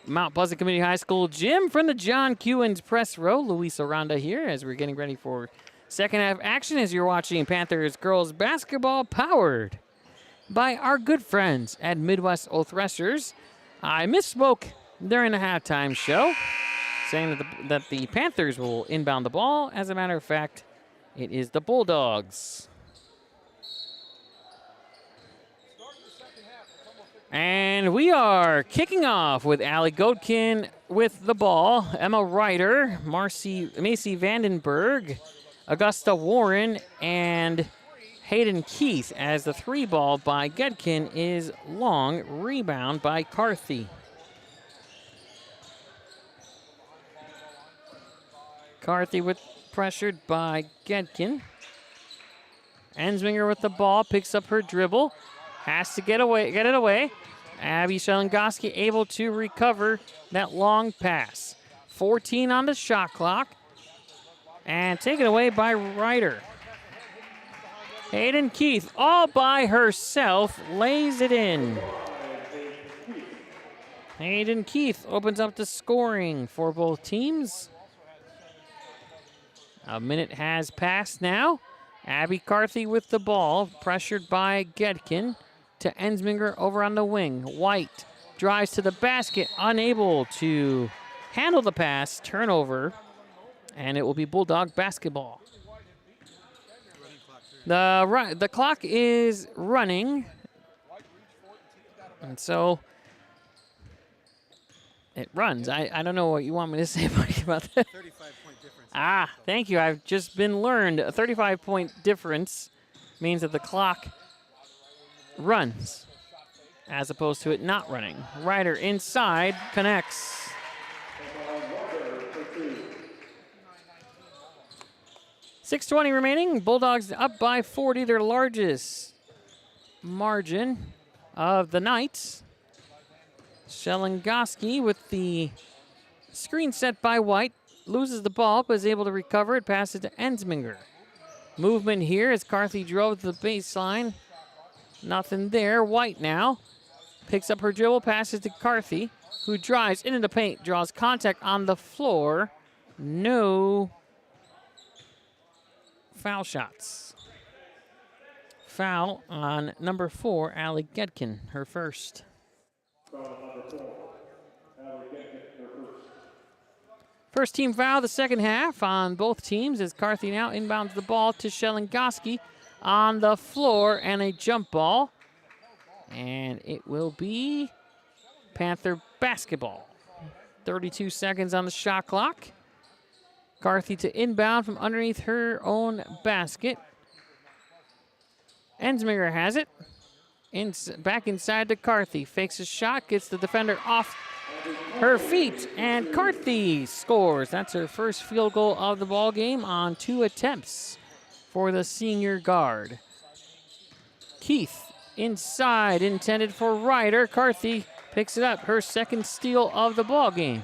Mount Pleasant Community High School gym from the John Q. Press Row. Luis Aranda here as we're getting ready for second half action as you're watching Panthers girls basketball powered by our good friends at Midwest Old Threshers. I misspoke during the halftime show saying that the Panthers will inbound the ball. As a matter of fact, it is the Bulldogs. And we are kicking off with Allie Goatkin with the ball. Emma Ryder, Macy Vandenberg, Augusta Warren, and Hayden Keith as the three ball by Gedkin is long. Rebound by Carthy. Carthy pressured by Gedkin. Ensminger with the ball, picks up her dribble. Has to get it away. Abby Shelengoski able to recover that long pass. 14 on the shot clock. And taken away by Ryder. Hayden Keith, all by herself, lays it in. Hayden Keith opens up the scoring for both teams. A minute has passed now. Abby Carthy with the ball, pressured by Gedkin. To Ensminger over on the wing. White drives to the basket, unable to handle the pass, turnover, and it will be Bulldog basketball. The clock is running, and so it runs. I don't know what you want me to say about that. 35-point difference. Ah, thank you. I've just been learned. A 35-point difference means that the clock runs, as opposed to it not running. Ryder inside, connects. .620 remaining. Bulldogs up by 40, their largest margin of the night. Shelengoski with the screen set by White. Loses the ball, but is able to recover it. Passes to Ensminger. Movement here as Carthy drove to the baseline. Nothing there. White now picks up her dribble, passes to Carthy, who drives into the paint, draws contact on the floor. No foul shots. Foul on number 4, Allie Gedkin, her first. First team foul the second half on both teams as Carthy now inbounds the ball to Shelengoski. On the floor and a jump ball. And it will be Panther basketball. 32 seconds on the shot clock. Carthy to inbound from underneath her own basket. Ensminger has it. Back inside to Carthy. Fakes a shot, gets the defender off her feet, and Carthy scores. That's her first field goal of the ball game on 2 attempts for the senior guard. Keith inside, intended for Ryder. Carthy picks it up, her second steal of the ball game.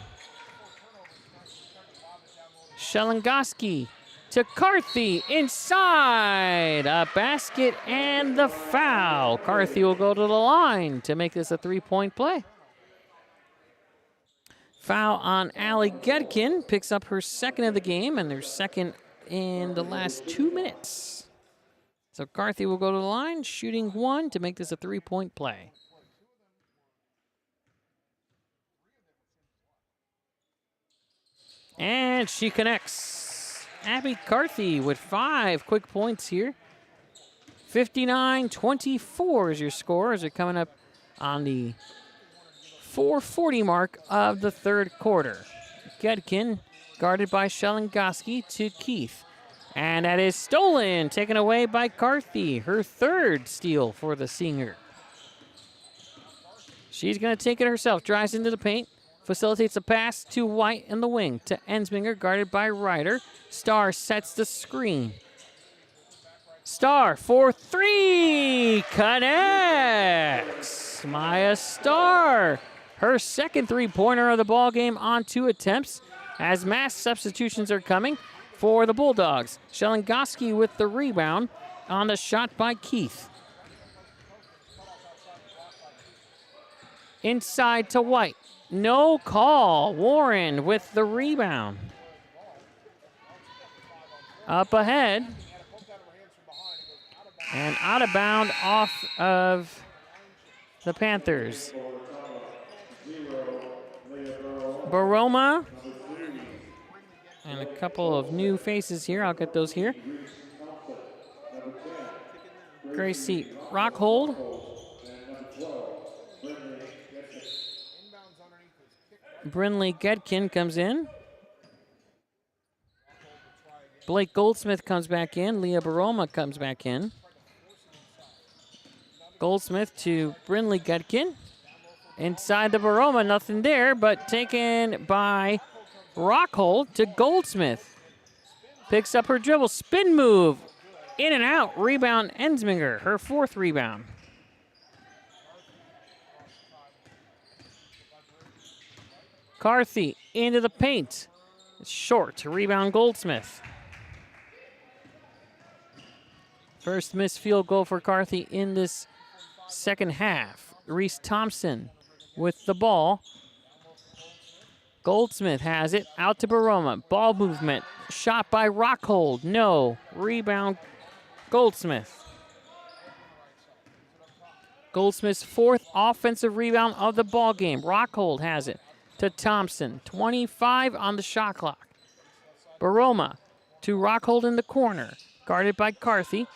Shelengoski to Carthy inside. A basket and the foul. Carthy will go to the line to make this a 3-point play. Foul on Allie Gedkin. Picks up her second of the game and their second in the last 2 minutes. So Carthy will go to the line, shooting 1 to make this a 3-point play. And she connects. Abby Carthy with 5 quick points here. 59-24 is your score as they're coming up on the 4:40 mark of the third quarter. Gedkin guarded by Shelengoski to Keith. And that is stolen, taken away by Carthy, her third steal for the senior. She's going to take it herself, drives into the paint, facilitates a pass to White in the wing, to Ensminger, guarded by Ryder. Starr sets the screen. Starr for 3, connects. Maya Starr, her second three-pointer of the ball game on 2 attempts, as mass substitutions are coming for the Bulldogs. Shelengoski with the rebound on the shot by Keith. Inside to White. No call. Warren with the rebound. Up ahead. And out of bound off of the Panthers. Baroma. And a couple of new faces here. I'll get those here. Gracie Rockhold. Brinley Gedkin comes in. Blake Goldsmith comes back in. Leah Baroma comes back in. Goldsmith to Brinley Gedkin. Inside the Baroma, nothing there, but taken by Rockhold to Goldsmith. Picks up her dribble, spin move, in and out, rebound Ensminger, her 4th rebound. Carthy into the paint. Short, rebound Goldsmith. First missed field goal for Carthy in this second half. Reese Thompson with the ball. Goldsmith has it, out to Baroma. Ball movement, shot by Rockhold. No, rebound Goldsmith. Goldsmith's 4th offensive rebound of the ball game. Rockhold has it to Thompson. 25 on the shot clock. Baroma to Rockhold in the corner, guarded by Carthy.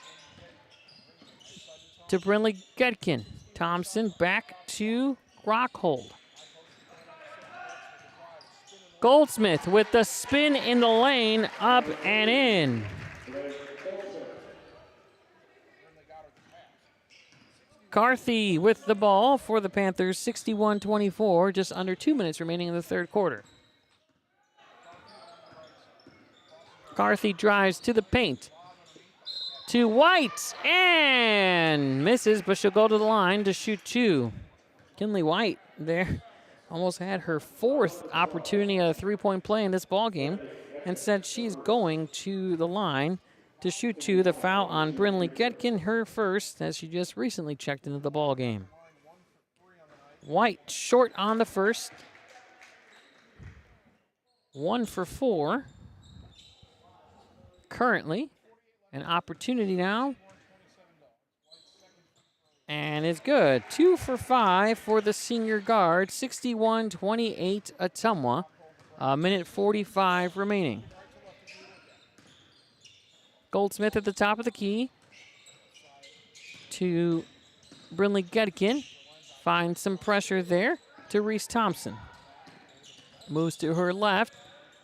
To Brinley Gedkin. Thompson back to Rockhold. Goldsmith with the spin in the lane, up and in. Carthy with the ball for the Panthers, 61-24, just under 2 minutes remaining in the third quarter. Carthy drives to the paint. To White, and misses, but she'll go to the line to shoot 2. Kinley White there almost had her 4th opportunity at a 3-point play in this ball game. Instead, she's going to the line to shoot 2. The foul on Brinley Gedkin, her first, as she just recently checked into the ball game. White short on the first. 1 for 4. Currently, an opportunity now. And it's good. 2 for 5 for the senior guard. 61-28 Ottumwa. Minute 45 remaining. Goldsmith at the top of the key. To Brinley Gedkin. Finds some pressure there to Reese Thompson. Moves to her left.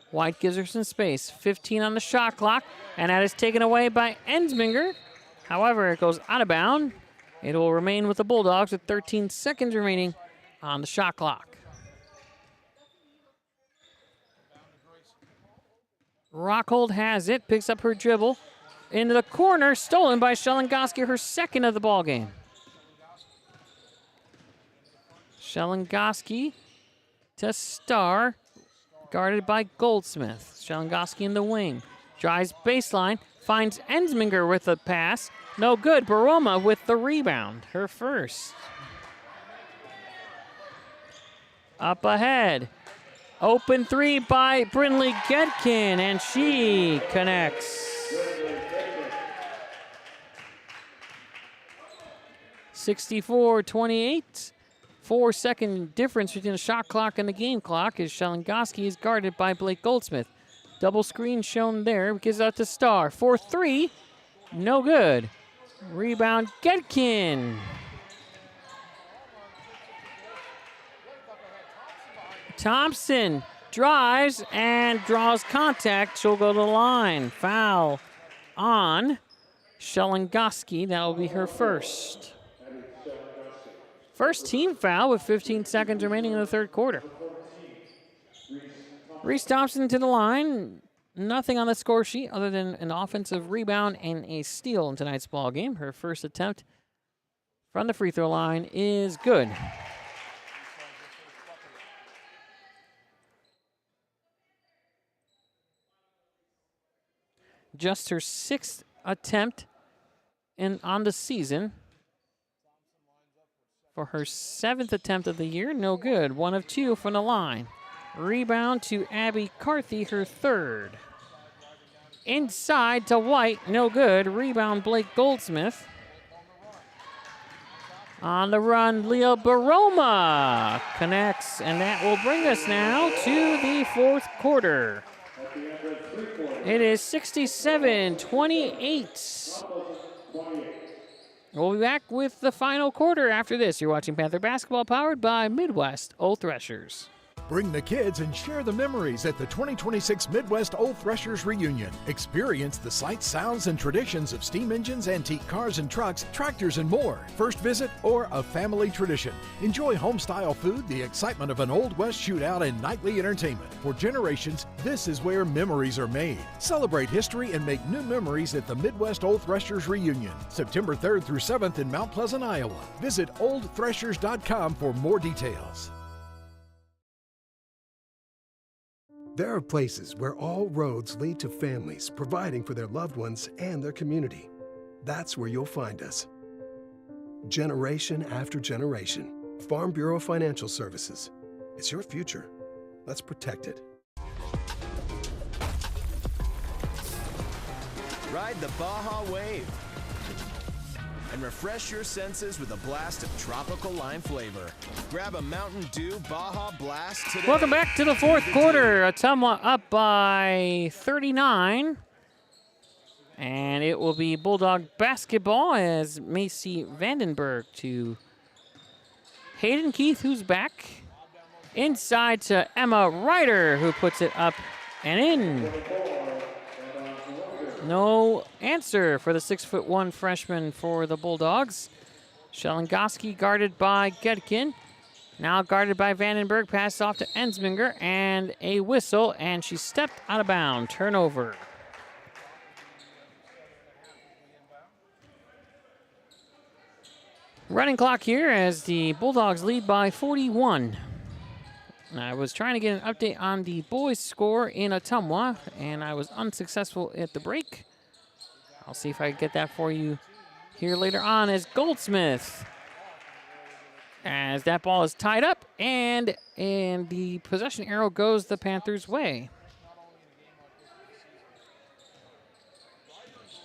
White gives her some space. 15 on the shot clock. And that is taken away by Ensminger. However, it goes out of bounds. It will remain with the Bulldogs with 13 seconds remaining on the shot clock. Rockhold has it, picks up her dribble, into the corner, stolen by Shelengoski, her second of the ball game. Shelengoski to Starr, guarded by Goldsmith. Shelengoski in the wing, drives baseline, finds Ensminger with a pass. No good. Baroma with the rebound, her first. Up ahead. Open three by Brinley Getkin, and she connects. 64-28. 4-second difference between the shot clock and the game clock as Shelengoski is guarded by Blake Goldsmith. Double screen shown there. Gives out to Starr. 4-3. No good. Rebound, Getkin. Thompson drives and draws contact. She'll go to the line. Foul on Shelengoski. That will be her first. First team foul with 15 seconds remaining in the third quarter. Reese Thompson to the line. Nothing on the score sheet other than an offensive rebound and a steal in tonight's ball game. Her first attempt from the free throw line is good. Just her sixth attempt on the season. For her seventh attempt of the year, no good. 1 of 2 from the line. Rebound to Abby Carthy, her third. Inside to White, no good. Rebound Blake Goldsmith. On the run, Leah Baroma connects, and that will bring us now to the fourth quarter. It is 67-28. We'll be back with the final quarter after this. You're watching Panther Basketball, powered by Midwest Old Threshers. Bring the kids and share the memories at the 2026 Midwest Old Threshers Reunion. Experience the sights, sounds, and traditions of steam engines, antique cars and trucks, tractors, and more. First visit or a family tradition. Enjoy home-style food, the excitement of an Old West shootout, and nightly entertainment. For generations, this is where memories are made. Celebrate history and make new memories at the Midwest Old Threshers Reunion, September 3rd through 7th in Mount Pleasant, Iowa. Visit oldthreshers.com for more details. There are places where all roads lead to families providing for their loved ones and their community. That's where you'll find us. Generation after generation. Farm Bureau Financial Services. It's your future. Let's protect it. Ride the Baja Wave and refresh your senses with a blast of tropical lime flavor. Grab a Mountain Dew Baja Blast today. Welcome back to the fourth quarter. Ottumwa up by 39. And it will be Bulldog basketball as Macy Vandenberg to Hayden Keith, who's back. Inside to Emma Ryder, who puts it up and in. No answer for the 6'1" freshman for the Bulldogs. Shelengoski guarded by Getkin. Now guarded by Vandenberg. Pass off to Ensminger and a whistle, and she stepped out of bounds. Turnover. Running clock here as the Bulldogs lead by 41. I was trying to get an update on the boys' score in Ottumwa, and I was unsuccessful at the break. I'll see if I can get that for you here later on as Goldsmith. As that ball is tied up, and the possession arrow goes the Panthers' way.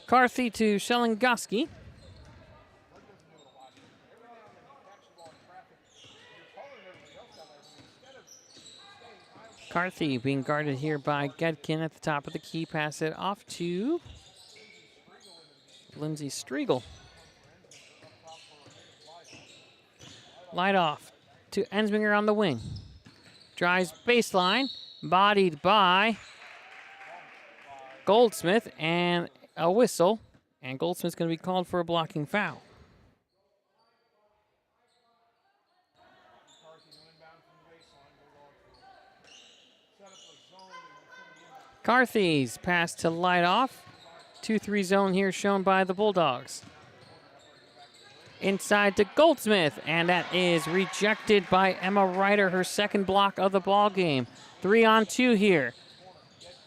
Carthy to Shelengoski. Carthy being guarded here by Getkin at the top of the key. Pass it off to Lindsay Striegel. Light off to Ensminger on the wing. Drives baseline, bodied by Goldsmith, and a whistle. And Goldsmith's going to be called for a blocking foul. Carthy's pass to light off. 2-3 zone here shown by the Bulldogs. Inside to Goldsmith, and that is rejected by Emma Ryder, her second block of the ball game. 3-on-2 here.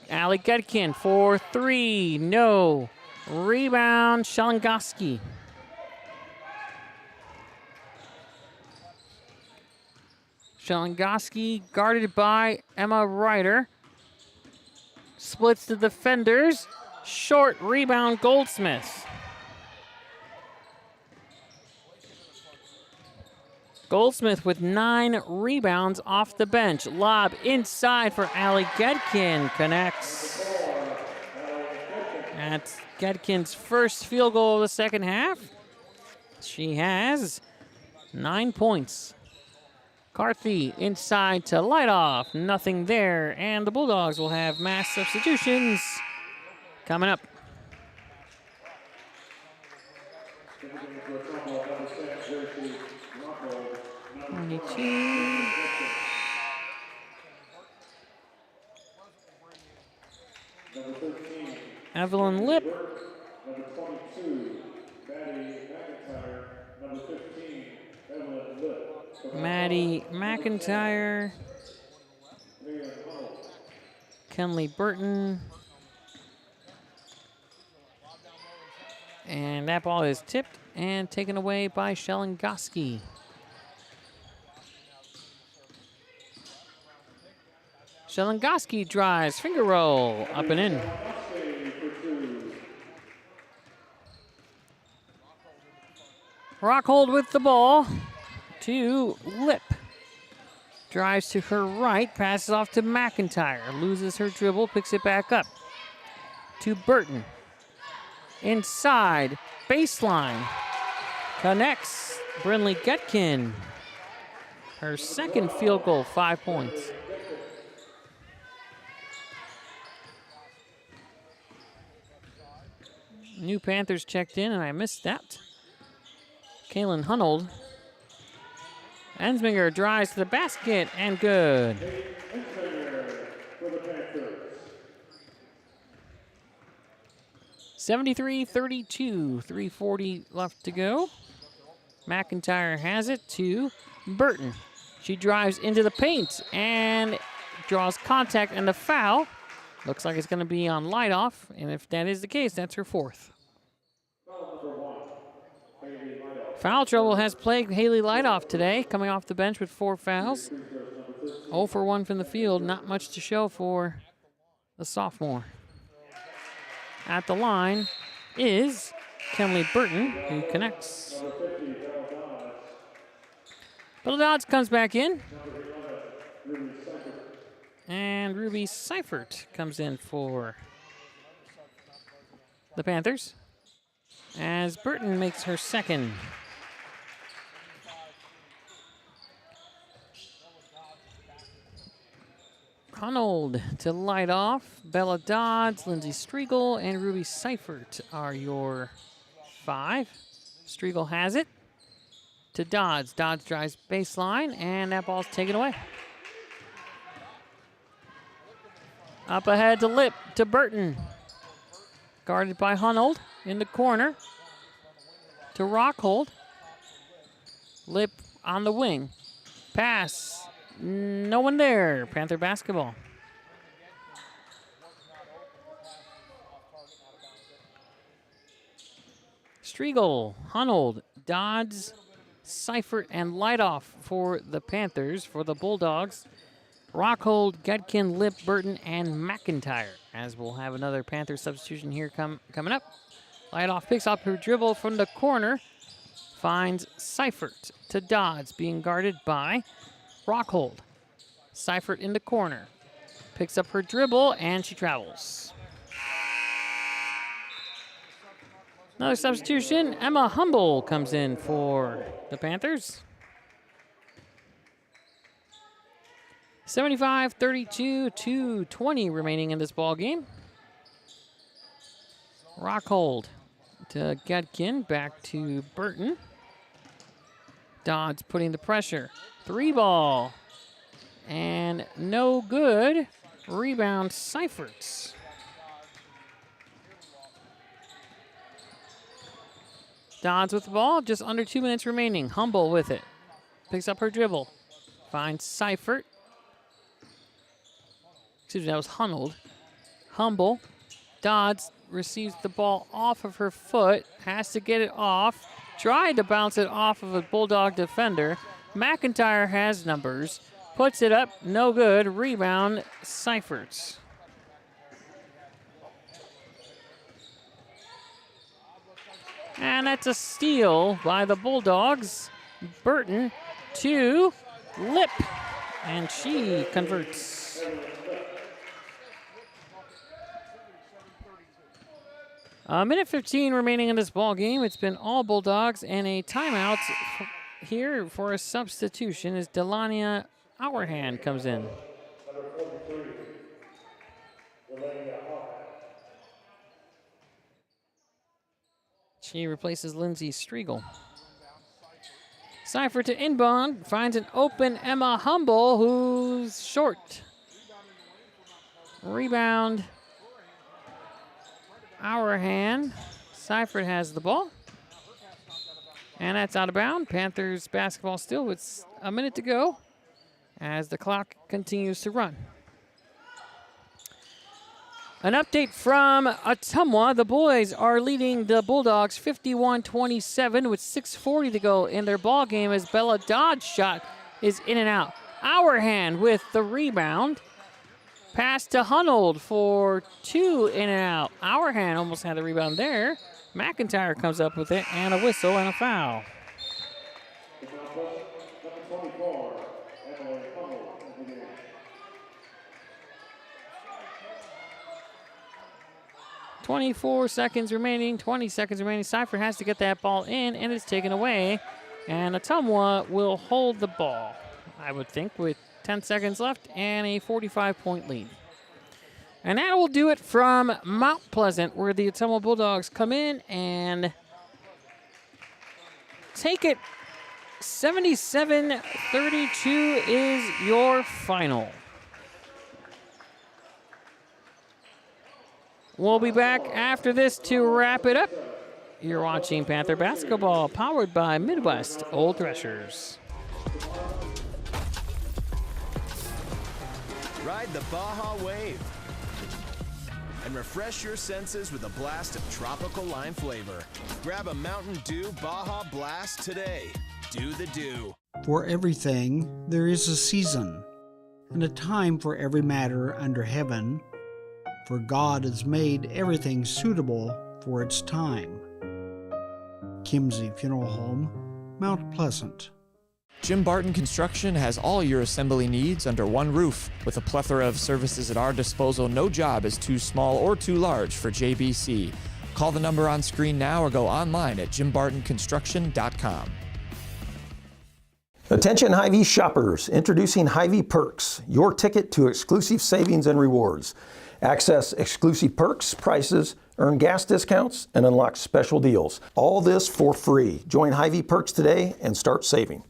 Allie Gutkin for 3, no. Rebound, Shalangoski. Shalangoski guarded by Emma Ryder. Splits the defenders. Short rebound, Goldsmith. Goldsmith with 9 rebounds off the bench. Lob inside for Allie Gedkin. Connects. That's Gedkin's first field goal of the second half. She has 9 points. Carthy inside to light off. Nothing there. And the Bulldogs will have mass substitutions coming up. Evelyn Lip. Maddie McIntyre. Kenley Burton. And that ball is tipped and taken away by Shalangoski. Shalangoski drives, finger roll, up and in. Rockhold with the ball to Lip. Drives to her right, passes off to McIntyre. Loses her dribble, picks it back up. To Burton. Inside, baseline. Connects, Brinley Getkin. Her second field goal, 5 points. New Panthers checked in, and I missed that. Kaylin Hunold. Ensminger drives to the basket, and good. 73-32, 3:40 left to go. McIntyre has it to Burton. She drives into the paint and draws contact, and the foul looks like it's going to be on Lightoff, and if that is the case, that's her fourth. Foul trouble has plagued Haley Lightoff today, coming off the bench with 4 fouls. 0 for 1 from the field, not much to show for the sophomore. At the line is Kenley Burton, who connects. Little Dodds comes back in. And Ruby Seifert comes in for the Panthers, as Burton makes her second. Hunold to light off. Bella Dodds, Lindsay Striegel, and Ruby Seifert are your 5. Striegel has it to Dodds. Dodds drives baseline, and that ball's taken away. Up ahead to Lip, to Burton. Guarded by Hunold in the corner. To Rockhold. Lip on the wing. Pass. No one there. Panther basketball. Striegel, Hunold, Dodds, Seifert, and Lightoff for the Panthers. For the Bulldogs, Rockhold, Gedkin, Lip, Burton, and McIntyre. As we'll have another Panther substitution here coming up. Lightoff picks up her dribble from the corner. Finds Seifert to Dodds, being guarded by Rockhold. Seifert in the corner. Picks up her dribble, and she travels. Another substitution. Emma Humble comes in for the Panthers. 75-32, 2:20 remaining in this ball game. Rockhold to Gedkin, back to Burton. Dodds putting the pressure. 3-ball. And no good. Rebound, Seiferts. Dodds with the ball, just under 2 minutes remaining. Humble with it. Picks up her dribble. Finds Seifert. Excuse me, that was Hunold. Humble. Dodds receives the ball off of her foot. Has to get it off. Tried to bounce it off of a Bulldog defender. McIntyre has numbers. Puts it up. No good. Rebound. Seifert. And that's a steal by the Bulldogs. Burton to Lip. And she converts. A minute 15 remaining in this ball game. It's been all Bulldogs and a timeout here for a substitution as Delania Hourhand comes in. She replaces Lindsay Striegel. Seifert to inbound, finds an open Emma Humble, who's short. Rebound, Hourhand. Seifert has the ball. And that's out of bounds. Panthers basketball still with a minute to go as the clock continues to run. An update from Ottumwa. The boys are leading the Bulldogs 51-27 with 6:40 to go in their ball game as Bella Dodd's shot is in and out. Hourhand with the rebound. Pass to Hunold for 2 in and out. Hourhand almost had the rebound there. McIntyre comes up with it and a whistle and a foul. 24 seconds remaining, 20 seconds remaining. Seifert has to get that ball in, and it's taken away. And Ottumwa will hold the ball, I would think, with 10 seconds left and a 45-point lead. And that will do it from Mount Pleasant, where the Ottumwa Bulldogs come in and take it. 77-32 is your final. We'll be back after this to wrap it up. You're watching Panther Basketball, powered by Midwest Old Threshers. Ride the Baja Wave and refresh your senses with a blast of tropical lime flavor. Grab a Mountain Dew Baja Blast today. Do the Dew. For everything, there is a season, and a time for every matter under heaven, for God has made everything suitable for its time. Kimsey Funeral Home, Mount Pleasant. Jim Barton Construction has all your assembly needs under one roof. With a plethora of services at our disposal, no job is too small or too large for JBC. Call the number on screen now or go online at jimbartonconstruction.com. Attention Hy-Vee shoppers, introducing Hy-Vee Perks, your ticket to exclusive savings and rewards. Access exclusive perks, prices, earn gas discounts, and unlock special deals. All this for free. Join Hy-Vee Perks today and start saving.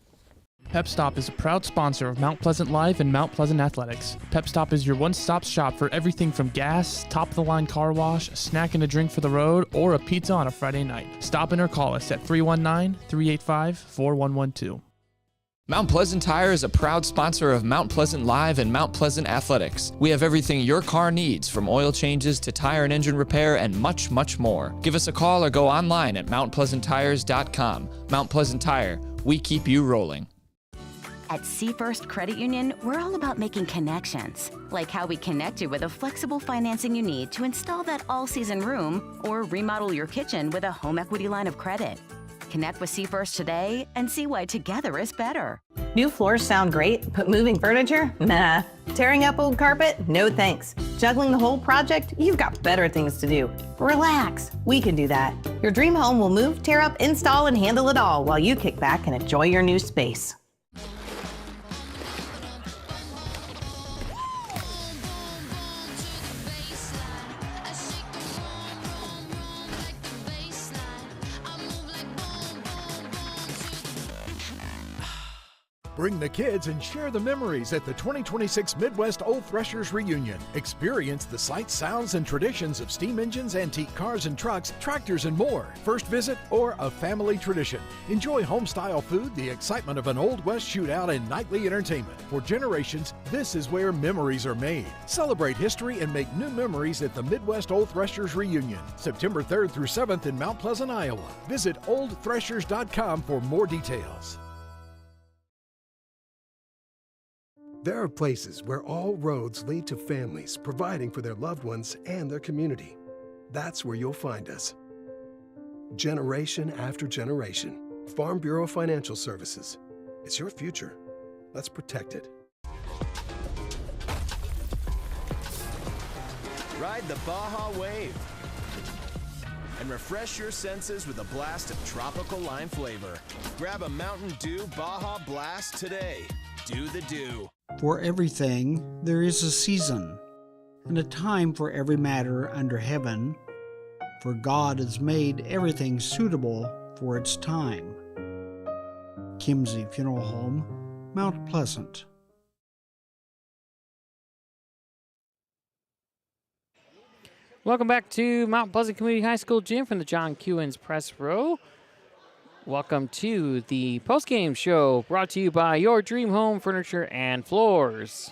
Pep Stop is a proud sponsor of Mount Pleasant Live and Mount Pleasant Athletics. Pep Stop is your one-stop shop for everything from gas, top-of-the-line car wash, a snack and a drink for the road, or a pizza on a Friday night. Stop in or call us at 319-385-4112. Mount Pleasant Tire is a proud sponsor of Mount Pleasant Live and Mount Pleasant Athletics. We have everything your car needs, from oil changes to tire and engine repair and much, much more. Give us a call or go online at mountpleasanttires.com. Mount Pleasant Tire, we keep you rolling. At Seafirst Credit Union, we're all about making connections, like how we connect you with a flexible financing you need to install that all-season room or remodel your kitchen with a home equity line of credit. Connect with Seafirst today and see why together is better. New floors sound great, but moving furniture? Nah. Tearing up old carpet? No thanks. Juggling the whole project? You've got better things to do. Relax. We can do that. Your dream home will move, tear up, install, and handle it all while you kick back and enjoy your new space. Bring the kids and share the memories at the 2026 Midwest Old Threshers Reunion. Experience the sights, sounds, and traditions of steam engines, antique cars and trucks, tractors, and more. First visit or a family tradition. Enjoy home-style food, the excitement of an Old West shootout, and nightly entertainment. For generations, this is where memories are made. Celebrate history and make new memories at the Midwest Old Threshers Reunion, September 3rd through 7th in Mount Pleasant, Iowa. Visit oldthreshers.com for more details. There are places where all roads lead to families providing for their loved ones and their community. That's where you'll find us. Generation after generation. Farm Bureau Financial Services. It's your future. Let's protect it. Ride the Baja Wave and refresh your senses with a blast of tropical lime flavor. Grab a Mountain Dew Baja Blast today. Do the Dew. For everything there is a season, and a time for every matter under heaven, for God has made everything suitable for its time. Kimsey Funeral Home, Mount Pleasant. Welcome back to Mount Pleasant Community High School Gym from the John Kewins Press Row. Welcome to the postgame show brought to you by Your Dream Home Furniture and Floors.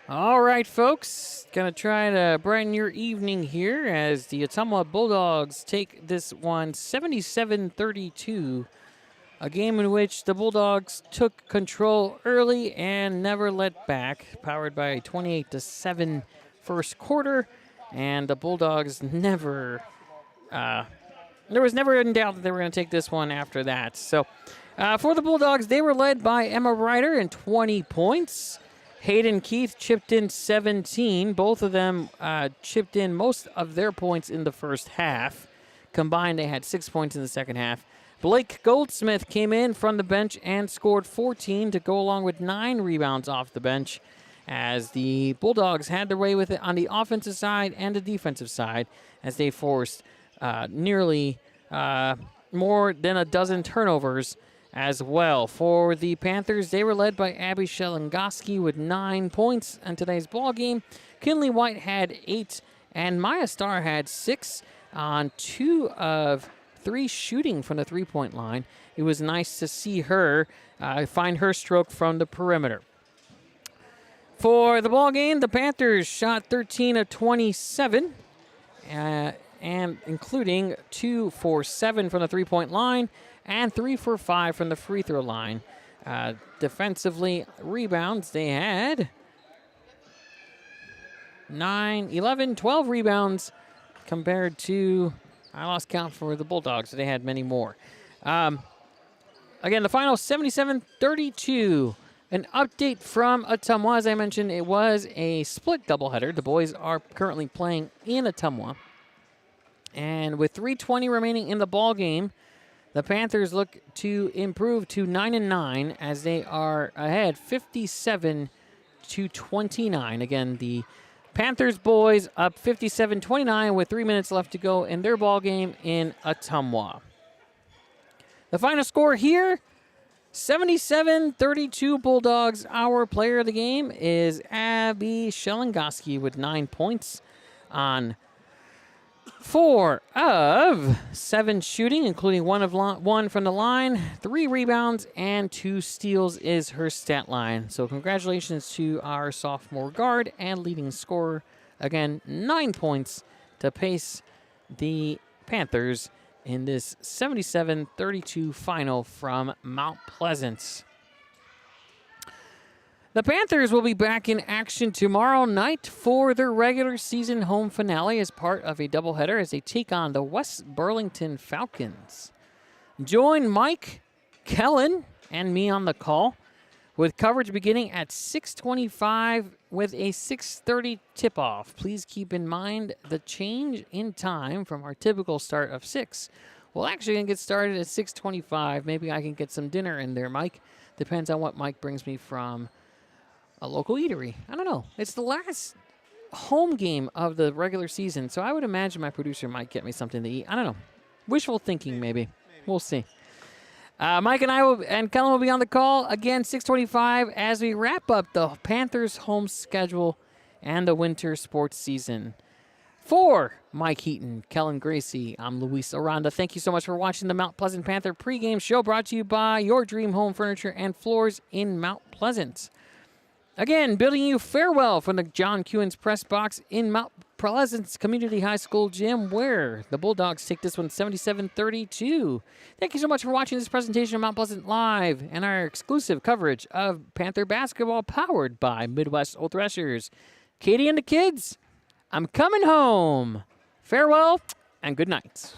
All right, folks, gonna try to brighten your evening here as the Ottumwa Bulldogs take this one 77-32, a game in which the Bulldogs took control early and never let back, powered by a 28-7 first quarter, and the Bulldogs never there was never in doubt that they were going to take this one after that. So for the Bulldogs, they were led by Emma Ryder in 20 points. Hayden Keith chipped in 17. Both of them chipped in most of their points in the first half. Combined, they had 6 points in the second half. Blake Goldsmith came in from the bench and scored 14 to go along with 9 rebounds off the bench, as the Bulldogs had their way with it on the offensive side and the defensive side, as they forced nearly more than a dozen turnovers as well. For the Panthers, they were led by Abby Shelengoski with 9 points in today's ball game. Kinley White had 8, and Maya Starr had 6 on 2 of 3 shooting from the three-point line. It was nice to see her find her stroke from the perimeter. For the ball game, the Panthers shot 13 of 27. And including 2 for 7 from the three-point line and 3 for 5 from the free throw line. Defensively, rebounds, they had 9, 11, 12 rebounds compared to, I lost count for the Bulldogs, so they had many more. Again, the final 77-32. An update from Ottumwa. As I mentioned, it was a split doubleheader. The boys are currently playing in Ottumwa. And with 3:20 remaining in the ball game, the Panthers look to improve to 9-9 as they are ahead 57-29. Again, the Panthers boys up 57-29 with 3 minutes left to go in their ball game in Ottumwa. The final score here, 77-32 Bulldogs. Our player of the game is Abby Shelengoski with 9 points on 4 of 7 shooting, including 1 from the line, 3 rebounds, and 2 steals is her stat line. So congratulations to our sophomore guard and leading scorer. Again, 9 points to pace the Panthers in this 77-32 final from Mount Pleasant. The Panthers will be back in action tomorrow night for their regular season home finale as part of a doubleheader as they take on the West Burlington Falcons. Join Mike, Kellen, and me on the call with coverage beginning at 6:25 with a 6:30 tip-off. Please keep in mind the change in time from our typical start of 6. We're actually going to get started at 6:25. Maybe I can get some dinner in there, Mike. Depends on what Mike brings me from a local eatery. I don't know. It's the last home game of the regular season, so I would imagine my producer might get me something to eat. I don't know. Wishful thinking, maybe. We'll see. Mike and and Kellen will be on the call again 6:25 as we wrap up the Panthers' home schedule and the winter sports season. For Mike Heaton, Kellen Gracie, I'm Luis Aranda. Thank you so much for watching the Mount Pleasant Panther pregame show brought to you by Your Dream Home Furniture and Floors in Mount Pleasant. Again, bidding you farewell from the John Kuhn's press box in Mount Pleasant's Community High School gym, where the Bulldogs take this one 77-32. Thank you so much for watching this presentation of Mount Pleasant Live and our exclusive coverage of Panther basketball powered by Midwest Old Threshers. Katie and the kids, I'm coming home. Farewell and good night.